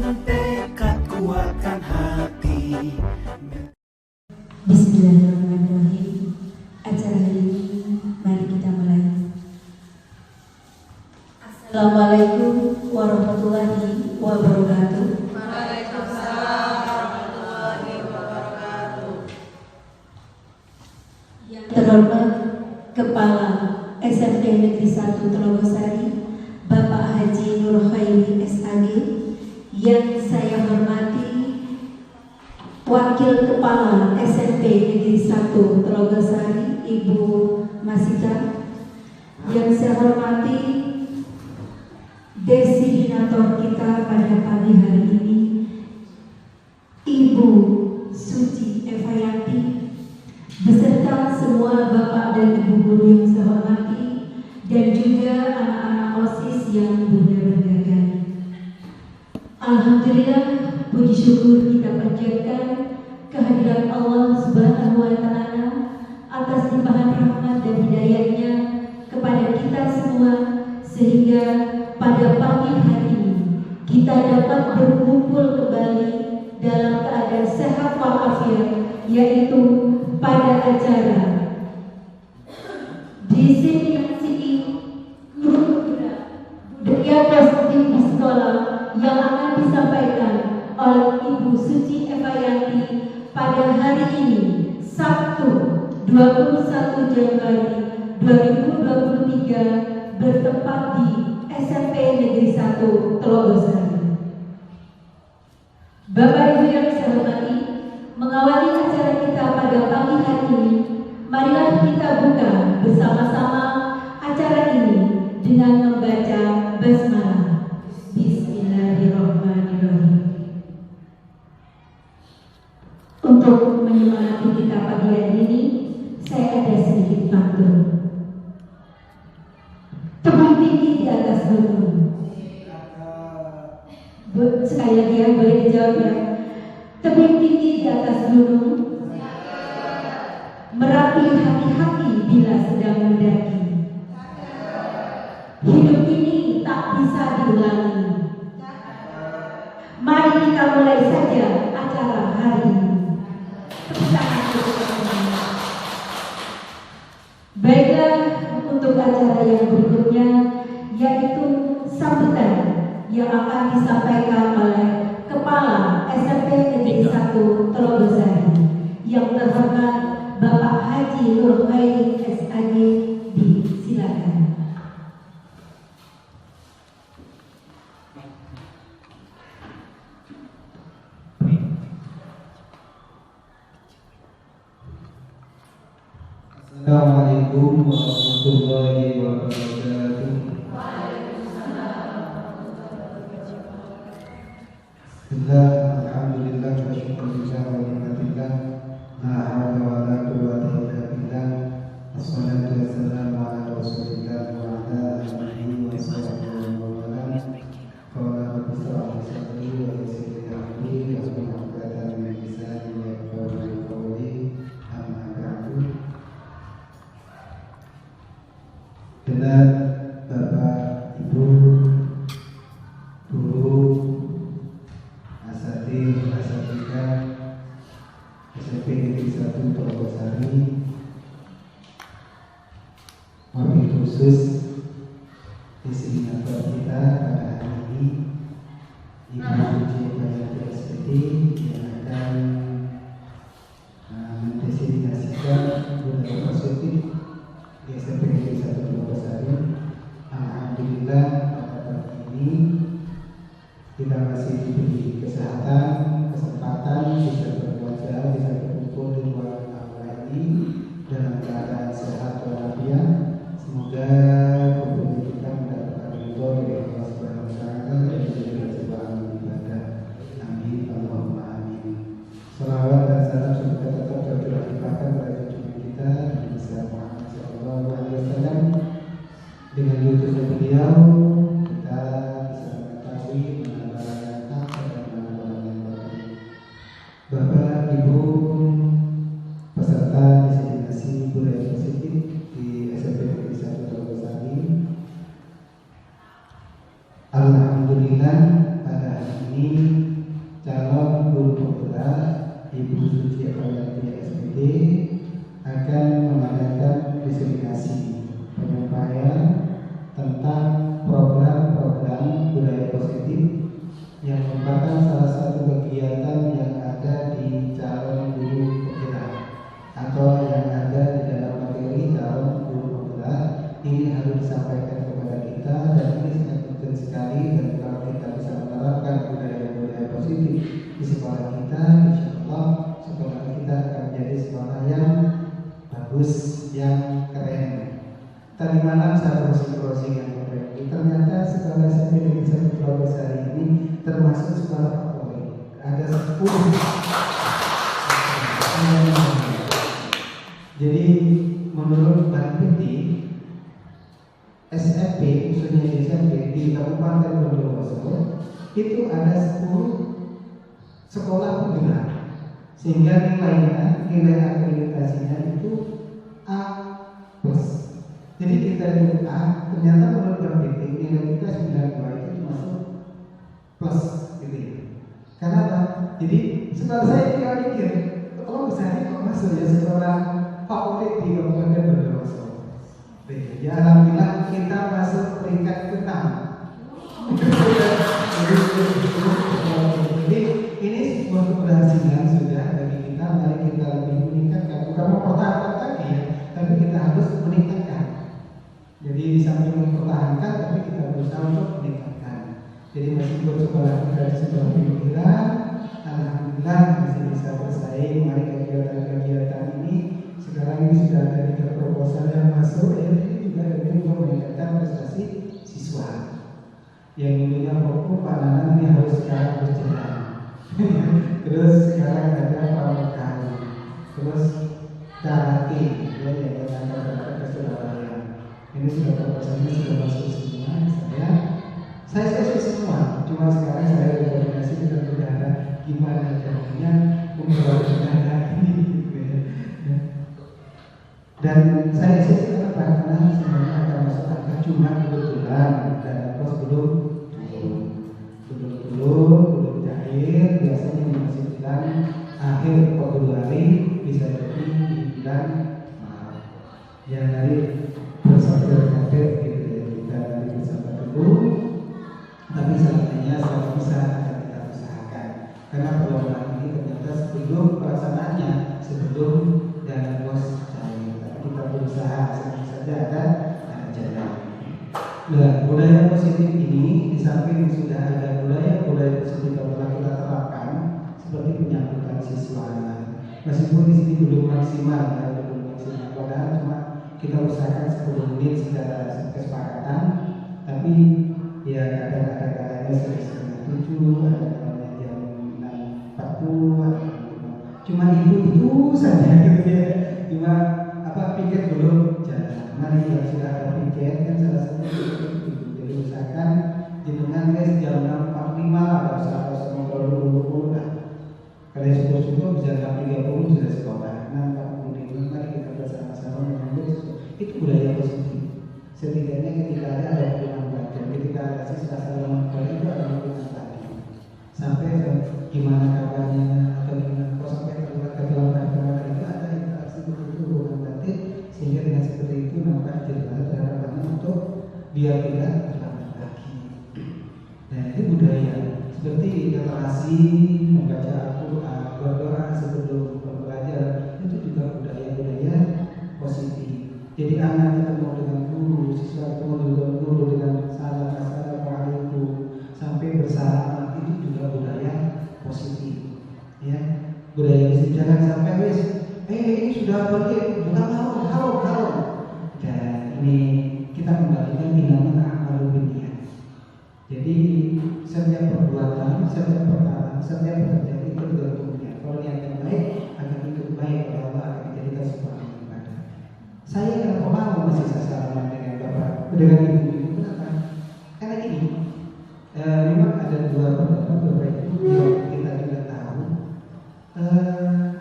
dengan tekad kuatkan hati. Bismillahirrahmanirrahim. Acara hari ini mari kita mulai. Assalamualaikum warahmatullahi wabarakatuh. Waalaikumsalam warahmatullahi wabarakatuh. Yang terhormat Kepala SMP Negeri 1 Telogosari, Bapak Haji Nur Khairi SAG. Yang saya hormati Wakil Kepala SMP Negeri 1 Telogosari, Ibu Masita. Yang saya hormati designator kita pada pagi hari ini, Ibu Suci Evayanti, beserta semua Bapak dan Ibu guru yang saya hormati, dan juga anak-anak OSIS yang Bunda banggakan. Alhamdulillah, puji syukur kita panjatkan kehadiran Allah Subhanahu wa Ta'ala atas limpahan rahmat dan hidayahnya kepada kita semua, sehingga pada pagi hari ini kita dapat berkumpul kembali dalam keadaan sehat walafiat, yaitu pada acara diseminasi guru budaya positif di sekolah yang akan disampaikan oleh Ibu Suci Evayanti pada hari ini, Sabtu 21 Januari 2023, bertempat di SMP Negeri 1 Telogosari. Bapak Ibu yang saya hormati, mengawali acara kita pada pagi hari ini, marilah kita buka bersama-sama acara ini dengan membaca basmalah. Bismillahirrahmanirrahim. Untuk menyemangati kita pagi hari ini, saya ada sedikit pantun. Tebing tinggi di atas gunung. Sekali lagi ya, boleh dijawab ya. Tebing tinggi di atas gunung, Merapi hati-hati bila sedang mendaki. Hidup ini tak bisa diulangi. Mari kita mulai saja acara hari ini. Tepuk tangan untuk kita. Baiklah, untuk acara yang berikutnya, yaitu sambutan yang akan disampaikan oleh Kepala SMP Negeri 1 Telogosari, yang terhormat Bapak Haji Nur Khairi SAG. Silakan. Assalamualaikum warahmatullahi wabarakatuh. Bismillah, alhamdulillah, wa syukurillah, wa ni'matillah, la hawla wa la quwwata illa billah. Assalatu wassalamu ala rasulillah wa ala alihi wa sahbihi wa man qala rabbi shrah li sadri wa yassir li amri wahlul 'uqdatam min lisani yafqahu qawli. Amma ba'du. Benar, Bapak, Ibu, guru, asatidz, asatidzah SMP Negeri 1 Telogosari, wabil khusus designator kita pada hari ini, Ibu Suci Evayanti SPD, yang akan mendesignasikan budaya positif di SMP Negeri 1 Telogosari. Alhamdulillah, pada pagi ini kita masih diberi kesehatan, kesempatan bisa berwajah, bisa berkumpul di ruang aula ini dalam keadaan sehat walafiat. Semoga kumpulan kita mendapatkan ridho dari Allah Subhanahu wa Ta'ala dan juga sebuah amal ibadah. Amin, Allahumma amin. Salawat dan salam semoga tetap tercurahkan pada junjungan kita Nabi Muhammad Sallallahu Alaihi Wasallam. Dengan diutusnya beliau, kita bisa mengetahui mana barang yang hak dan mana barang yang batil. Bapak, Ibu, Ibu Suci Aprilia SPD akan mengadakan presentasi penyampaian tentang program-program budaya positif yang merupakan salah satu kegiatan yang ada di calon guru penggerak atau yang ada di dalam materi calon guru penggerak. Ini harus disampaikan kepada kita dan ini sangat penting sekali, dan kalau kita bisa menerapkan budaya-budaya positif di sekolah kita, insya Allah sekolah kita akan menjadi sekolah yang bagus, yang keren. Tadi malam saya browsing yang keren. Ternyata sekolah saya di Desa Pulau Besar ini termasuk sekolah favorit. Ada 10. Jadi menurut Bapeti SMP, khususnya di SMP di Kabupaten Bondowoso itu ada 10 sekolah penggerak, sehingga nilai akreditasinya itu A+. Jadi kita di A, ternyata menurut Bapeti nilai kita 92 itu masuk plus gitu ya. Karena apa? Jadi sekolah saya tinggal mikir, oh misalnya kok masuk ya sekolah favorit di Kabupaten Bondowoso. Ya alhamdulillah kita masuk peringkat ke-6. Jadi ini sebuah keberhasilan sudah bagi kita. Mari kita lebih meningkatkan, bukan mempertahankan lagi ya, tapi kita harus meningkatkan. Jadi di samping mempertahankan, tapi kita berusaha untuk meningkatkan. Jadi meskipun sekolah kita di sebuah pinggiran, alhamdulillah masih bisa bersaing. Mari kegiatan-kegiatan ini sekarang ini sudah ada 3 proposal yang masuk, ya ini juga demi untuk meningkatkan prestasi siswa. Yang dulunya fokus Pak ini harus sekarang berjalan. Terus sekarang ada pramuka, terus karate, ya yang akan berangkat ke Surabaya. Ini sudah proposalnya sudah masuk semua. Saya semua. Cuma sekarang saya berkoordinasi dengan saudara gimana caranya membawa saudara ini. Dan saya kenapa? Karena semuanya akan masuk angka, cuma kebetulan dan pos belum cair. Biasanya di masih bulan akhir Februari, bisa jadi di bulan Maret. Yang dari bersama kader gitu ya, kita dari bersama dulu. Tapi sebenarnya saya bisa akan kita usahakan, karena perlombaan ini ternyata sebelum pelaksanaannya, sebelum dan bos kita berusaha saja ada jalan. Nah, budaya positif ini di samping sudah ada budaya positif yang telah kita terapkan seperti penyambutan siswa. Meskipun di sini belum maksimal, padahal cuma kita usahakan 10 menit secara kesepakatan, tapi ya kadang-kadang kalanya setengah 7, ada kalanya jam 6.40, cuma itu saja gitu ya. Cuma piket belum jalan. Mari yang sudah ada piket kan salah satu itu. Jadi usahakan jenengan guys jam 6.45 ada usaha ngobrol dulu lah. Kalau subuh bisa jam 3.30 sudah sekolah. 6.45 mari kita bersama-sama menyambut itu budaya positif. Setidaknya ketika ada hubungan batin, ketika ada sisa saling itu ada hubungan batin. Sampai gimana kabarnya atau gimana kok sampai terlibat ke dalam pertemuan itu ada interaksi begitu hubungan batin, sehingga dengan seperti itu nampak jelas harapannya untuk biar tidak terlambat lagi. Nah ini budaya seperti literasi, membaca Al-Quran, berdoa sebelum belajar, itu juga budaya-budaya positif. Jadi anak ketemu dengan guru, siswa ketemu dengan guru dengan salam assalamualaikum sampai bersalaman, itu juga budaya positif. Ya, budaya positif. Jangan sampai wes, ini sudah pergi, bukan halo. Dan ini kita kembalikan dinamika amal dunia. Jadi setiap perbuatan, setiap perkara, setiap pekerjaan itu bergantung niat. Kalau niat yang baik akan ikut baik, kalau Allah akan menjadikan sebuah ibadah. Saya kenapa mau masih salaman dengan bapak, dengan ibu, kenapa? Karena gini, memang ada 2 pendapat bapak ibu yang kita tidak tahu.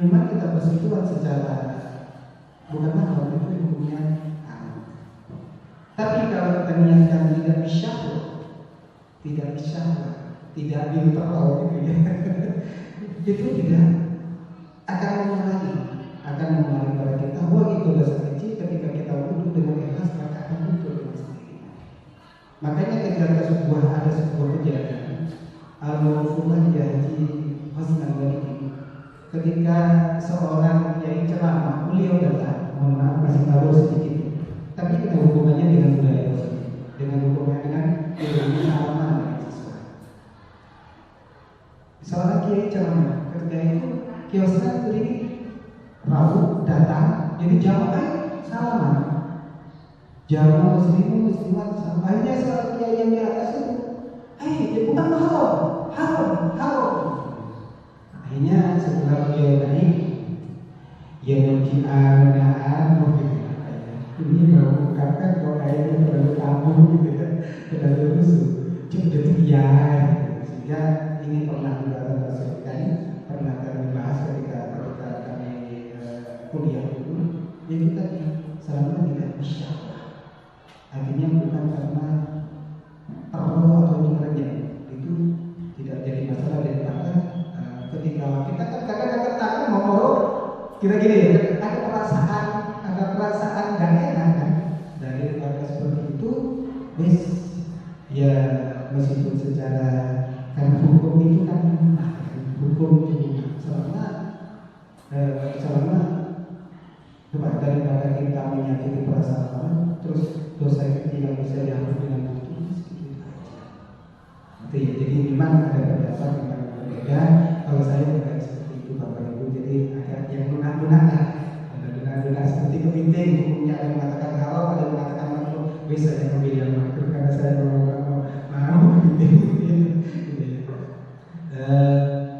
Memang kita bersekutu secara bukan mahal, itu hukumnya haram. Tapi kalau kita niatkan tidak bisa, tidak diinterval gitu ya. Itu tidak. akan mengulangi pada kita bahwa itu dosa kecil ketika kita wudhu dengan ikhlas maka akan muncul dengan sendirinya. Makanya ketika ada sebuah kejadian al-mawfuman janji husnul walihi, ketika seorang kiai ceramah beliau datang, mohon maaf masih tahu sedikit, tapi kita hubungannya dengan budaya positif, dengan hubungannya dengan ilmu salaman dengan siswa. Seorang kiai ceramah, ketika itu kiosnya berdiri Rabu datang, jadi jamaah salaman, jamaah muslimat sama. Akhirnya seorang kiai yang di atas itu, bukan haram. Akhirnya setelah beliau naik, ya mungkin ini mengungkapkan bahwa kayaknya terlalu tabu gitu ya, terlalu rusuh, cukup ya, sehingga ini pernah kami bahas ketika kami kuliah dulu. Ya kita selama tidak bisa, artinya bukan karena perlu atau nyeranya itu tidak jadi masalah daripada ketika kita kan kadang-kadang takut mau ngorok kira-kira ya, ada perasaan gak enak kan daripada seperti itu. Ya meskipun secara karena hukum itu kan hukum itu selama daripada kita menyakiti perasaan orang, terus dosa kecil yang bisa dihapus dengan itu sedikit aja. Itu ya, jadi memang ada berdasar memang berbeda. Kalau saya bukan seperti itu Bapak Ibu, jadi agak yang lunak seperti kepiting, hukumnya ada yang mengatakan halal, ada yang mengatakan makruh. Bisa yang memilih yang makruh karena saya mau kepiting.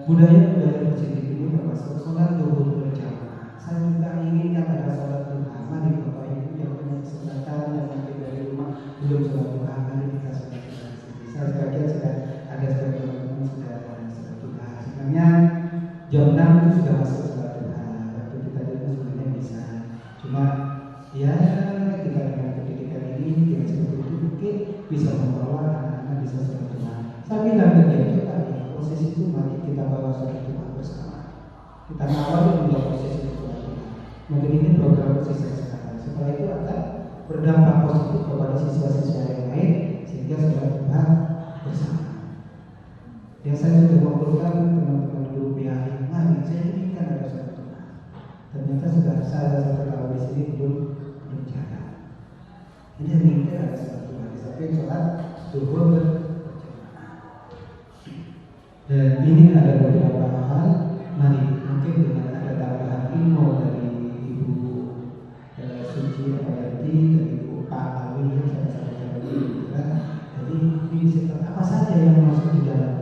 Budaya positif ini termasuk sholat zuhur berjamaah. Saya juga inginkan ada sholat duha. Mari Bapak Ibu yang punya kesempatan yang nanti dari rumah belum sholat duha, mari kita sholat duha. Saya sebagian sudah ada sebagian teman sudah sholat duha. Sebenarnya jam 6 itu sudah masuk sholat duha. Waktu kita itu sebenarnya bisa. Cuma ya kita dengan pendidikan ini dengan seperti itu mungkin bisa membawa anak-anak bisa sholat duha. Saya bilang ke dia proses itu mari kita bawa sholat duha bersama. Kita ngawal juga proses itu sholat duha. Mungkin ini program siswa sekarang. Setelah itu akan berdampak positif kepada siswa-siswa yang lain sehingga sholat duha bersama. Yang saya sudah mengumpulkan teman-teman guru PAI, mari saya inginkan ada sholat duha. Ternyata sudah saya satu tahun di sini belum jalan. Ini inginkan ada sholat duha. Di samping sholat zuhur dan ini ada beberapa hal. Mari mungkin dengan ada tambahan ilmu dari Ibu Suci Apayati dan Ibu Pak Awi yang saya sampaikan tadi. Jadi ini apa saja yang masuk di dalam,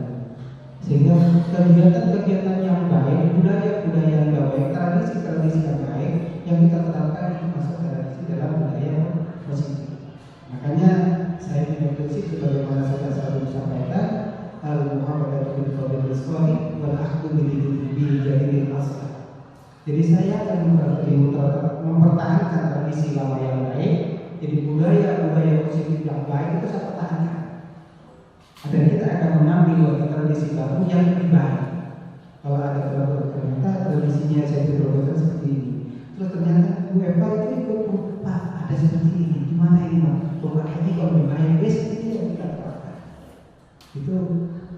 sehingga kegiatan-kegiatan yang baik, budaya-budaya yang baik, tradisi-tradisi yang baik yang kita terapkan itu masuk tradisi dalam budaya positif. Makanya saya punya prinsip sebagaimana saya selalu sampaikan, al-muhammadatu bil qabil as-salih wal akhdhu bi jadidil asal. Jadi saya akan mempertahankan tradisi lama yang baik. Jadi budaya positif yang baik itu saya pertahankan. Dan kita akan mengambil tradisi baru yang lebih baik. Kalau ada ternyata tradisinya saya diperbuatkan seperti ini. Terus ternyata Bu Eva itu ikut, Pak ada seperti ini. Gimana ini Pak? Bapak ini kalau lebih baik, ini yang kita lakukan.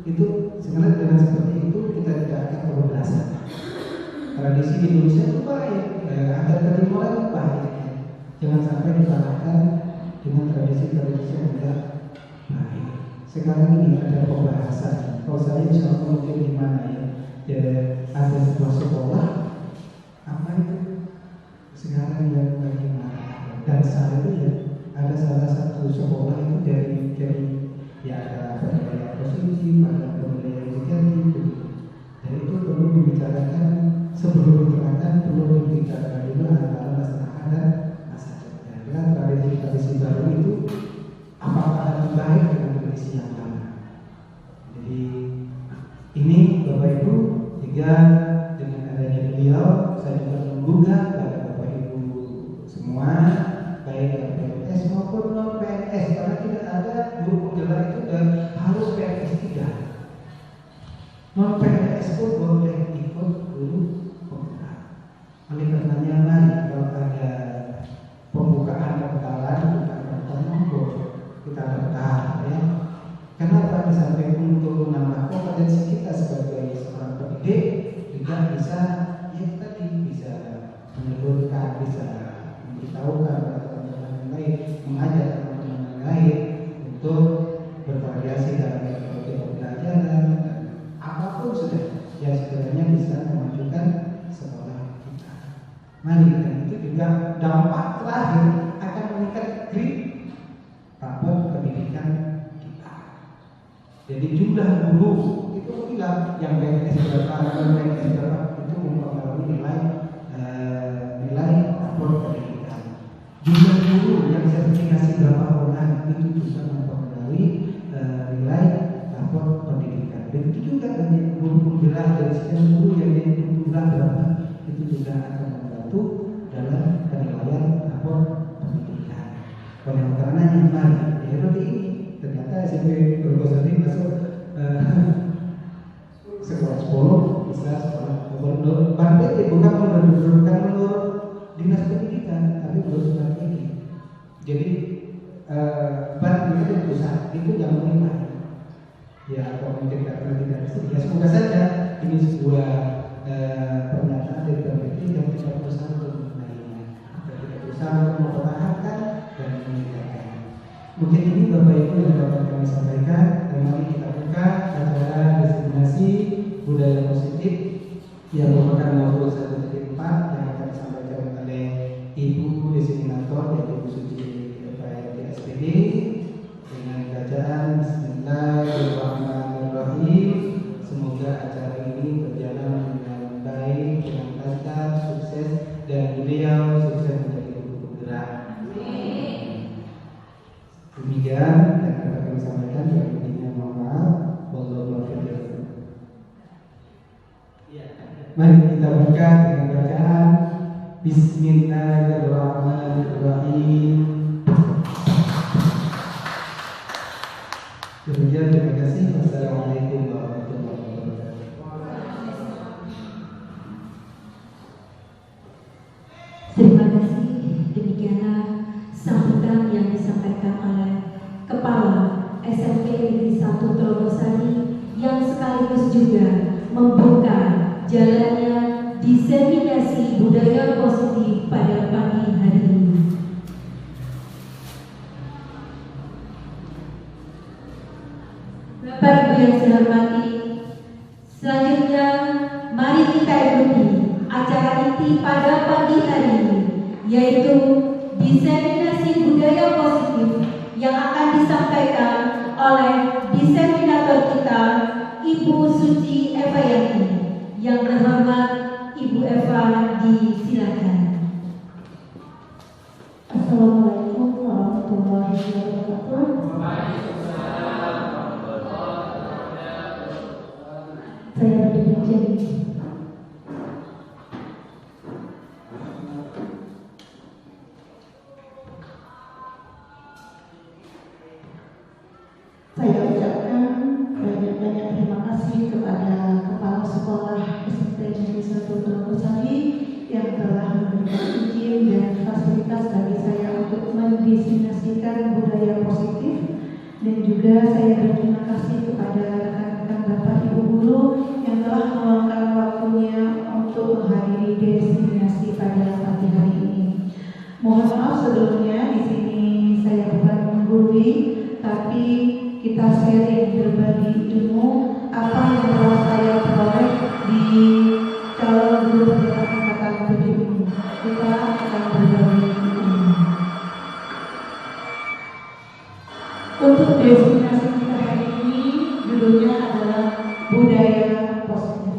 Itu sebenarnya dengan seperti itu kita tidak akan kebablasan. Tradisi di Indonesia itu baik, adat ketimuran itu baik. Jangan sampai dikalahkan dengan tradisi-tradisi yang tidak baik. Sekarang ini ada pembahasan. Kalau saya insya Allah mungkin di mana ya, ada sebuah sekolah apa itu sekarang yang bagaimana dan saat itu ya ada salah satu sekolah itu dari ya ada budaya positif, ada budaya negatif. Dan itu perlu dibicarakan sebelum diterapkan, perlu dibicarakan dulu antara masyarakat dan masyarakat. Karena tradisi baru itu apakah lebih baik dengan tradisi yang lama. Jadi ini Bapak Ibu, jika dengan adanya beliau saya juga menggugah kepada Bapak Ibu semua, baik PNS maupun non PNS, karena tidak ada guru penggerak itu dan harus PNS tidak. Non PNS pun boleh ikut guru penggerak. lain untuk bervariasi dalam metode pembelajaran dan apapun sudah yang sebenarnya bisa memajukan sekolah kita. Mari, dan itu juga dampak terakhir akan meningkat grade rapor pendidikan kita. Jadi jumlah guru itu bilang yang PNS berapa, itu mempengaruhi nilai rapor pendidikan. Jumlah guru yang sertifikasi berapa orang itu juga mempengaruhi nilai rapor pendidikan. Begitu juga dengan guru pembela dan sekian guru yang jadi pembela berapa itu juga akan membantu dalam penilaian rapor pendidikan. Oleh karenanya mari seperti ini ternyata SMP Purwosari masuk sekolah 10 bisa sekolah gubernur. Berarti bukan menurut dinas pendidikan, tapi menurut strategi. Jadi bank itu pusat itu yang menilai. Ya, kalau tidak ya semoga saja ini sebuah pernyataan dari BPT yang tidak berusaha untuk menilainya, tidak berusaha untuk mempertahankan dan meningkatkan. Mungkin ini Bapak Ibu yang dapat kami sampaikan. Mari kita buka acara diseminasi budaya positif yang merupakan modul 1.4 yang akan disampaikan oleh Ibu Diseminator yaitu Ibu Suci FYP SPD dengan bacaan Bismillahirrahmanirrahim. Semoga acara ini berjalan dengan baik, dengan lancar, sukses, dan beliau sukses menjadi guru penggerak. Demikian yang dapat kami sampaikan. Yang mohon maaf. Wallahu a'lam. Mari kita buka dengan bacaan Bismillahirrahmanirrahim. Demikian, terima kasih. Wassalamualaikum warahmatullahi wabarakatuh. Terima kasih. Demikianlah sambutan yang disampaikan oleh Kepala SMP Negeri 1 Purwosari yang sekaligus juga membuka jalannya diseminasi budaya positif pada pagi hari ini. Bapak Ibu yang saya hormati, selanjutnya mari kita ikuti acara inti pada pagi hari ini, yaitu diseminasi budaya positif yang akan disampaikan oleh diseminator kita Ibu Suci Eva Yani. Yang terhormat Ibu Eva, disilakan. Assalamualaikum warahmatullahi wabarakatuh. Saya berdiri jadi. Saya ucapkan banyak-banyak terima kasih kepada Kepala Sekolah SMP Negeri 1 Purwosari yang telah memberikan izin dan fasilitas bagi saya untuk mendiseminasikan budaya positif, dan juga saya berterima kasih kepada rekan-rekan Bapak Ibu guru yang telah meluangkan waktunya untuk menghadiri diseminasi pada pagi hari ini. Mohon maaf sebelumnya, di sini saya bukan menggurui, tapi kita sharing berbagi ilmu apa yang telah saya peroleh di calon guru penggerak angkatan 7 ini. Kita akan berbagi ilmu. Untuk destinasi kita hari ini judulnya adalah budaya positif.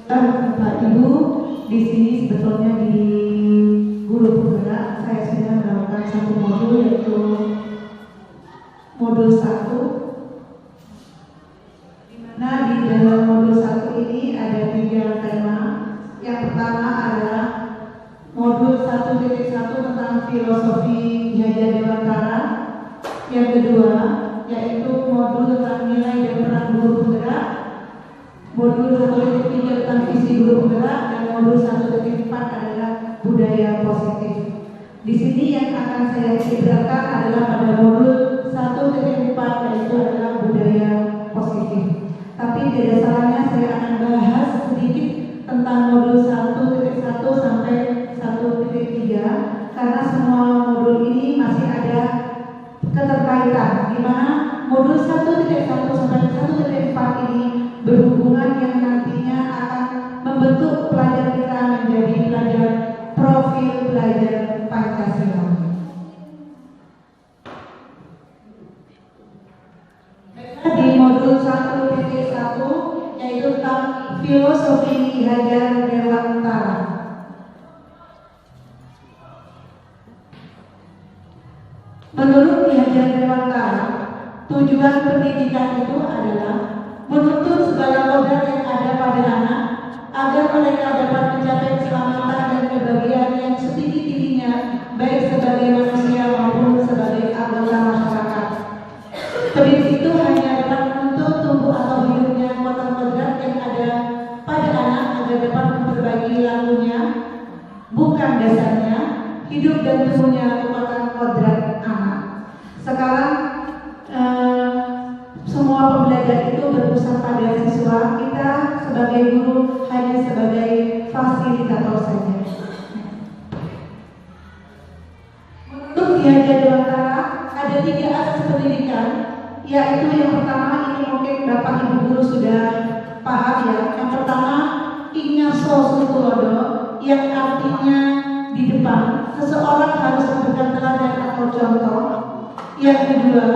Bapak Ibu, di sini sebetulnya di guru penggerak saya sudah melakukan satu modul, yaitu modul 1. Nah, di dalam modul 1 ini ada 3 tema. Yang pertama adalah modul 1.1 tentang filosofi Ki Hajar Dewantara. Yang kedua yaitu modul tentang nilai dan peran guru penggerak. Modul 1.3 tentang visi guru penggerak dan modul 1.4 adalah budaya positif. Di sini yang akan saya ceritakan adalah pada modul 1.4 yaitu adalah budaya positif. Tapi tidak salahnya saya akan bahas sedikit tentang modul 1.1 sampai 1.3 karena semua modul ini masih ada keterkaitan, di mana modul 1.1 sampai 1.4 ini berhubungan yang nantinya akan membentuk pelajar kita menjadi pelajar profil pelajar Pancasila. Di modul 1.1 yaitu tentang filosofi Ki Hajar Dewantara. Menurut Ki Hajar Dewantara, tujuan pendidikan itu adalah menuntut segala kodrat yang ada pada anak agar mereka dapat mencapai keselamatan dan kebahagiaan yang setinggi-tingginya baik sebagai manusia maupun sebagai anggota masyarakat. Pendidik itu hanya dapat menuntut tumbuh atau hidupnya kodrat-kodrat yang ada pada anak agar dapat memperbaiki lakunya, bukan dasarnya hidup dan tumbuhnya kekuatan kodrat anak. Sekarang semua pembelajaran itu berpusat pada siswa. Kita sebagai guru hanya sebagai fasilitator saja. Menurut Ki Hajar Dewantara ada 3 asas pendidikan, yaitu yang pertama, ini mungkin Bapak Ibu guru sudah paham ya. Yang pertama, ingaso sutulodo, yang artinya di depan seseorang harus memberikan teladan atau contoh. Yang kedua,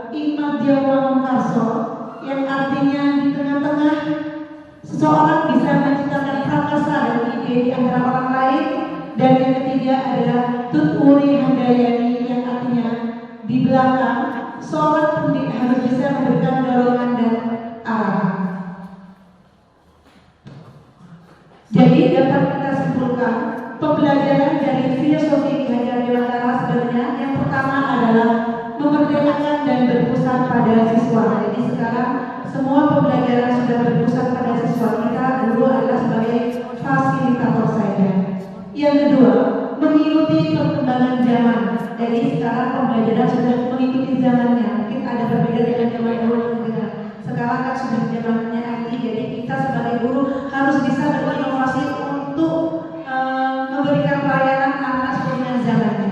imadya wamangkarso, yang artinya di tengah-tengah seseorang bisa menciptakan prakarsa dan ide di antara orang lain. Dan yang ketiga adalah tuturi handayani, yang artinya di belakang seorang pendidik harus bisa memberikan dorongan dan arahan. Jadi dapat kita simpulkan pembelajaran dari filosofi Ki Hajar Dewantara sebenarnya yang pertama adalah memerdekakan dan berpusat pada siswa. Jadi sekarang semua pembelajaran sudah berpusat pada siswa. Kita guru adalah sebagai fasilitator saja. Yang kedua, mengikuti perkembangan zaman. Jadi sekarang pembelajaran sudah mengikuti zamannya. Mungkin ada berbeda dengan zaman dulu. Sekarang kan sudah zamannya IT. Jadi kita sebagai guru harus bisa berinovasi untuk memberikan pelayanan anak sesuai dengan zamannya.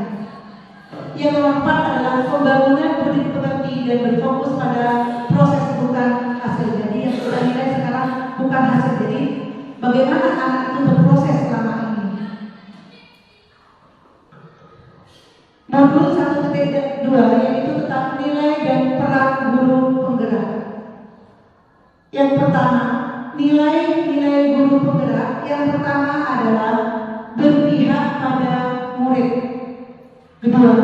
Yang keempat adalah pembangunan budi pekerti dan berfokus pada proses bukan hasil. Jadi yang kita nilai sekarang bukan hasil. Jadi bagaimana anak itu berproses selama ini. Modul 1.2 yaitu tentang nilai dan peran guru penggerak. Yang pertama, nilai-nilai guru penggerak. Yang pertama adalah berpihak pada murid. Kedua,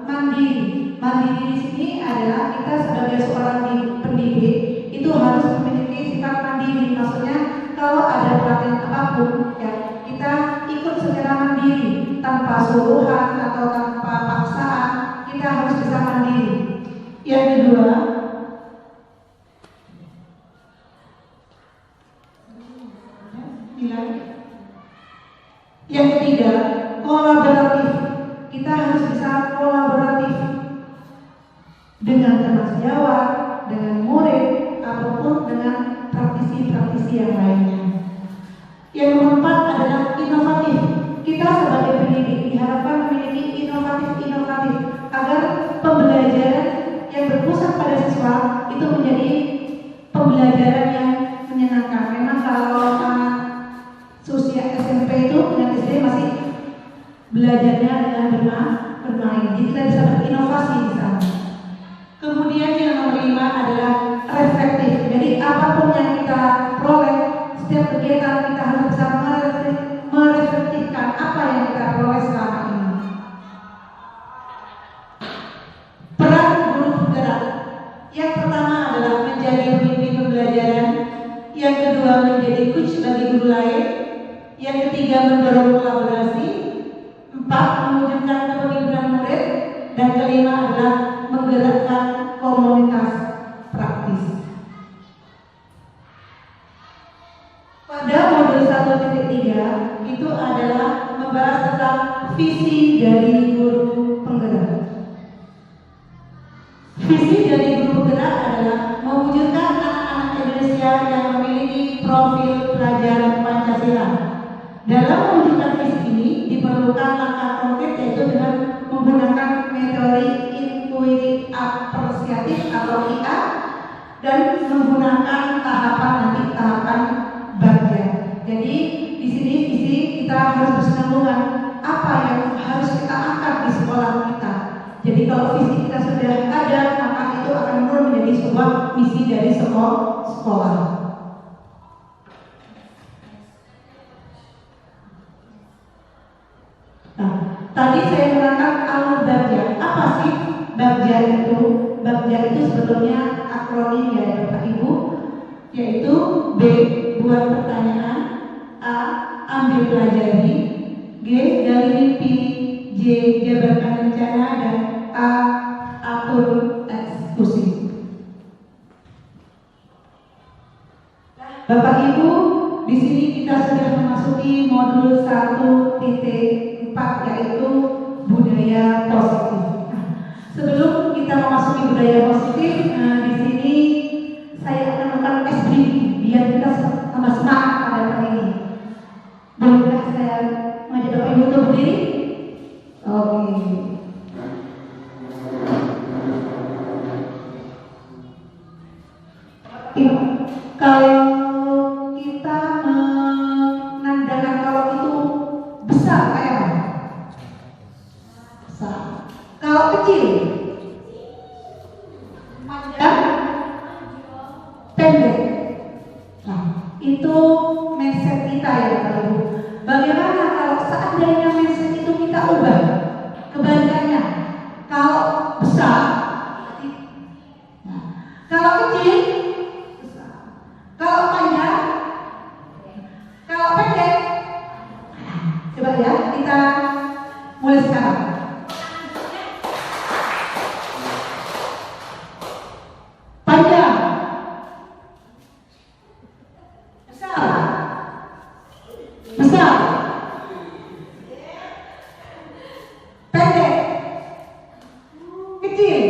mandiri. Mandiri di sini adalah kita sebagai seorang pendidik itu harus memiliki sifat mandiri. Maksudnya kalau ada pelatihan apapun, ya kita ikut secara mandiri tanpa suruhan atau tanpa paksaan. Kita harus bisa mandiri. Yang kedua, yang ketiga, kolaboratif. Kita harus bisa kolaboratif dengan teman sejawat, dengan murid, ataupun dengan praktisi-praktisi yang lainnya. Yang keempat adalah inovatif. Kita sebagai pendidik diharapkan memiliki inovatif agar pembelajaran yang berpusat pada siswa itu menjadi pembelajaran yang menyenangkan. Memang kalau anak usia SMP itu dengan SD masih belajarnya dengan bermain. Jadi kita bisa berinovasi di sana. Kemudian yang nomor 5 adalah reflektif. Jadi apapun yang kita peroleh, setiap kegiatan kita harus bisa mereflektifkan apa yang kita peroleh selama ini. Peran guru penggerak. Yang pertama adalah menjadi pemimpin pembelajaran. Yang kedua menjadi coach bagi guru lain. Yang ketiga mendorong kolaborasi, 4 mewujudkan kepemimpinan murid, dan kelima adalah menggerakkan komunitas praktis. Pada modul 1.3 itu adalah membahas tentang visi dari guru penggerak. Visi dari guru penggerak adalah mewujudkan anak-anak Indonesia yang memiliki profil pelajar Pancasila. Dalam mewujudkan visi ini diperlukan langkah konkret, yaitu dengan menggunakan metode intuitif apresiatif atau IA dan menggunakan tahapan Bagja. Jadi di sini visi kita harus berkesinambungan apa yang harus kita angkat di sekolah kita. Jadi kalau visi kita sudah ada, maka itu akan menurun menjadi sebuah misi dari sekolah. Nah, tadi saya menerangkan alur Bagja. Apa sih Bagja itu? Bagja itu sebetulnya akronim ya Bapak Ibu, yaitu B. buat pertanyaan, A. ambil pelajari, G. gali mimpi, J. jabarkan rencana, dan A. atur eksekusi. Bapak Ibu, di sini kita sudah memasuki modul 1.4, yaitu budaya positif. Nah, sebelum kita memasuki budaya positif, di sini saya akan melakukan SBB biar kita tambah semangat pada hari ini. Bolehkah saya mengajak Bapak Ibu untuk berdiri? Oke. Kalau kita menandakan kalau itu besar kayak apa? Besar. Kalau kecil, panjang, pendek. Nah, itu mindset kita ya Bapak Ibu. Bagaimana kalau seandainya mindset itu kita ubah? Kebalikannya, kalau besar, nah, kalau kecil, besar. Kalau panjang, kalau pendek. Coba ya, kita mulai sekarang. Panjang, besar, pendek, kecil.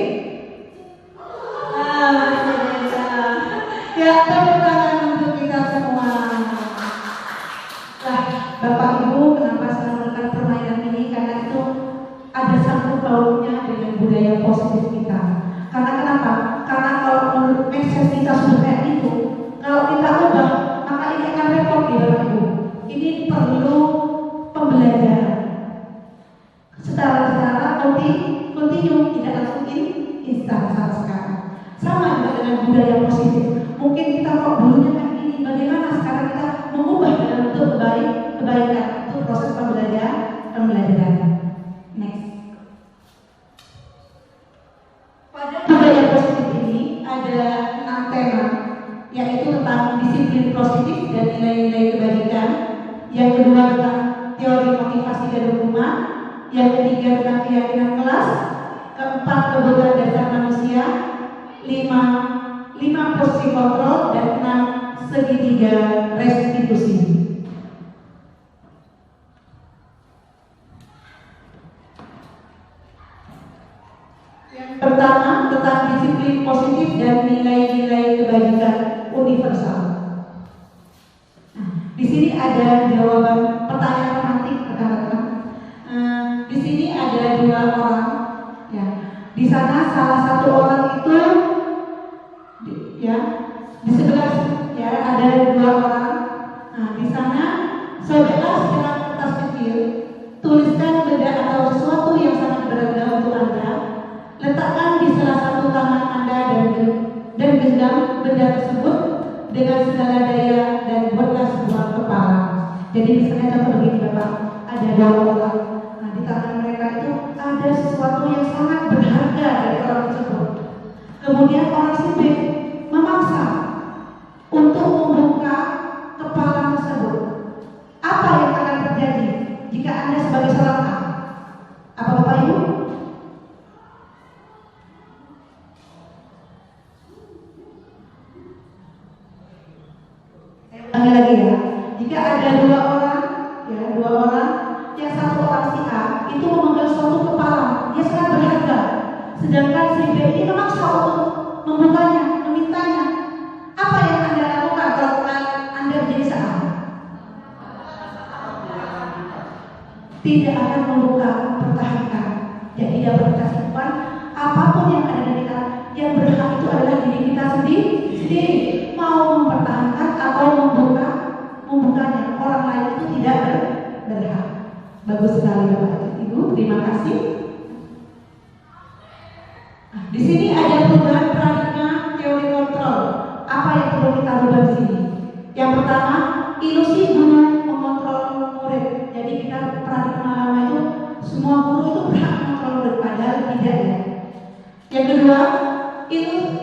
Ya, tepuk tangan untuk kita semua. Nah, Bapak Ibu, kenapa saya melakukan permainan ini? Karena itu ada sangkut pautnya dengan budaya positif kita. Karena kenapa? Karena kalau menurut mindset kita sudah kayak itu, kalau kita ubah, maka ini akan repot ya Bapak Ibu. Ini perlu pembelajaran secara kontinu, tidak langsung instan saat sekarang. Sama juga dengan budaya positif. Mungkin kita kok dulunya kayak gini, bagaimana sekarang kita mengubah dalam bentuk kebaikan, itu proses pembelajaran. Next. Pada budaya positif ini ada 6 tema, yaitu tentang disiplin positif dan nilai-nilai kebajikan. Yang kedua tentang teori motivasi dan hukuman. Yang ketiga tentang keyakinan kelas. Keempat, kebutuhan dasar manusia. 5 posisi kontrol, dan 6 segitiga restitusi. Yang pertama tentang disiplin positif dan nilai-nilai kebajikan universal. Nah, di sini ada jawaban pertanyaan pemantik rekan-rekan. Di sini ada 2 orang. Ya, di sana salah satu orang itu di sebelah ya ada 2 orang. Nah, di sana saudara secara kertas kecil tuliskan benda atau sesuatu yang sangat berharga untuk Anda. Letakkan di salah satu tangan Anda dan genggam benda tersebut dengan segala daya dan buatlah sebuah kepala. Jadi misalnya contoh begini Bapak, ada 2 orang. Nah, di tangan mereka itu ada sesuatu yang sangat berharga dari orang tersebut. Kemudian orang si B memaksa untuk membuka kepala tersebut. Apa yang akan terjadi? dia sangat berharga. Sedangkan si B ini memaksa untuk membukanya, memintanya. Apa yang Anda lakukan kalau Anda menjadi saat? Tidak akan membuka, mempertahankan. Jadi dapat kita simpan apapun yang ada di kita. Yang berhak itu adalah diri kita sendiri. Mau mempertahankan atau membukanya. Orang lain itu tidak berhak. Bagus sekali Bapak Ibu, terima kasih. Nah, di sini ada perubahan paradigma teori kontrol. Apa yang perlu kita rubah di sini? Yang pertama, ilusi guru mengontrol murid. Jadi kita paradigma lama itu semua guru itu berhak mengontrol murid, padahal tidak ya. Yang kedua,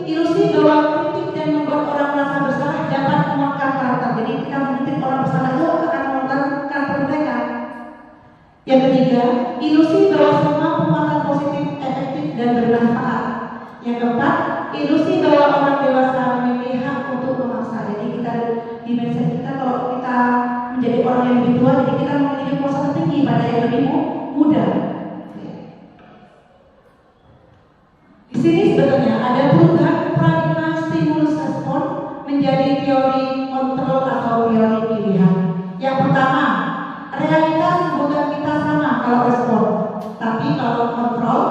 ilusi bahwa kritik dan membuat orang merasa bersalah dapat menguatkan karakter. Jadi kita mengkritik orang bersalah itu akan menguatkan karakter mereka. Yang ketiga, ilusi bahwa semua penguatan positif, efektif dan bermanfaat. Yang keempat, ilusi bahwa orang dewasa memiliki hak untuk memaksa. Jadi kita di mindset kita kalau kita menjadi orang yang lebih tua, jadi kita memiliki kuasa tertinggi pada yang lebih muda. Di sini sebetulnya ada perubahan paradigma stimulus respon menjadi teori kontrol atau teori pilihan. Yang pertama, realitas kebutuhan kita sama kalau respon, tapi kalau kontrol,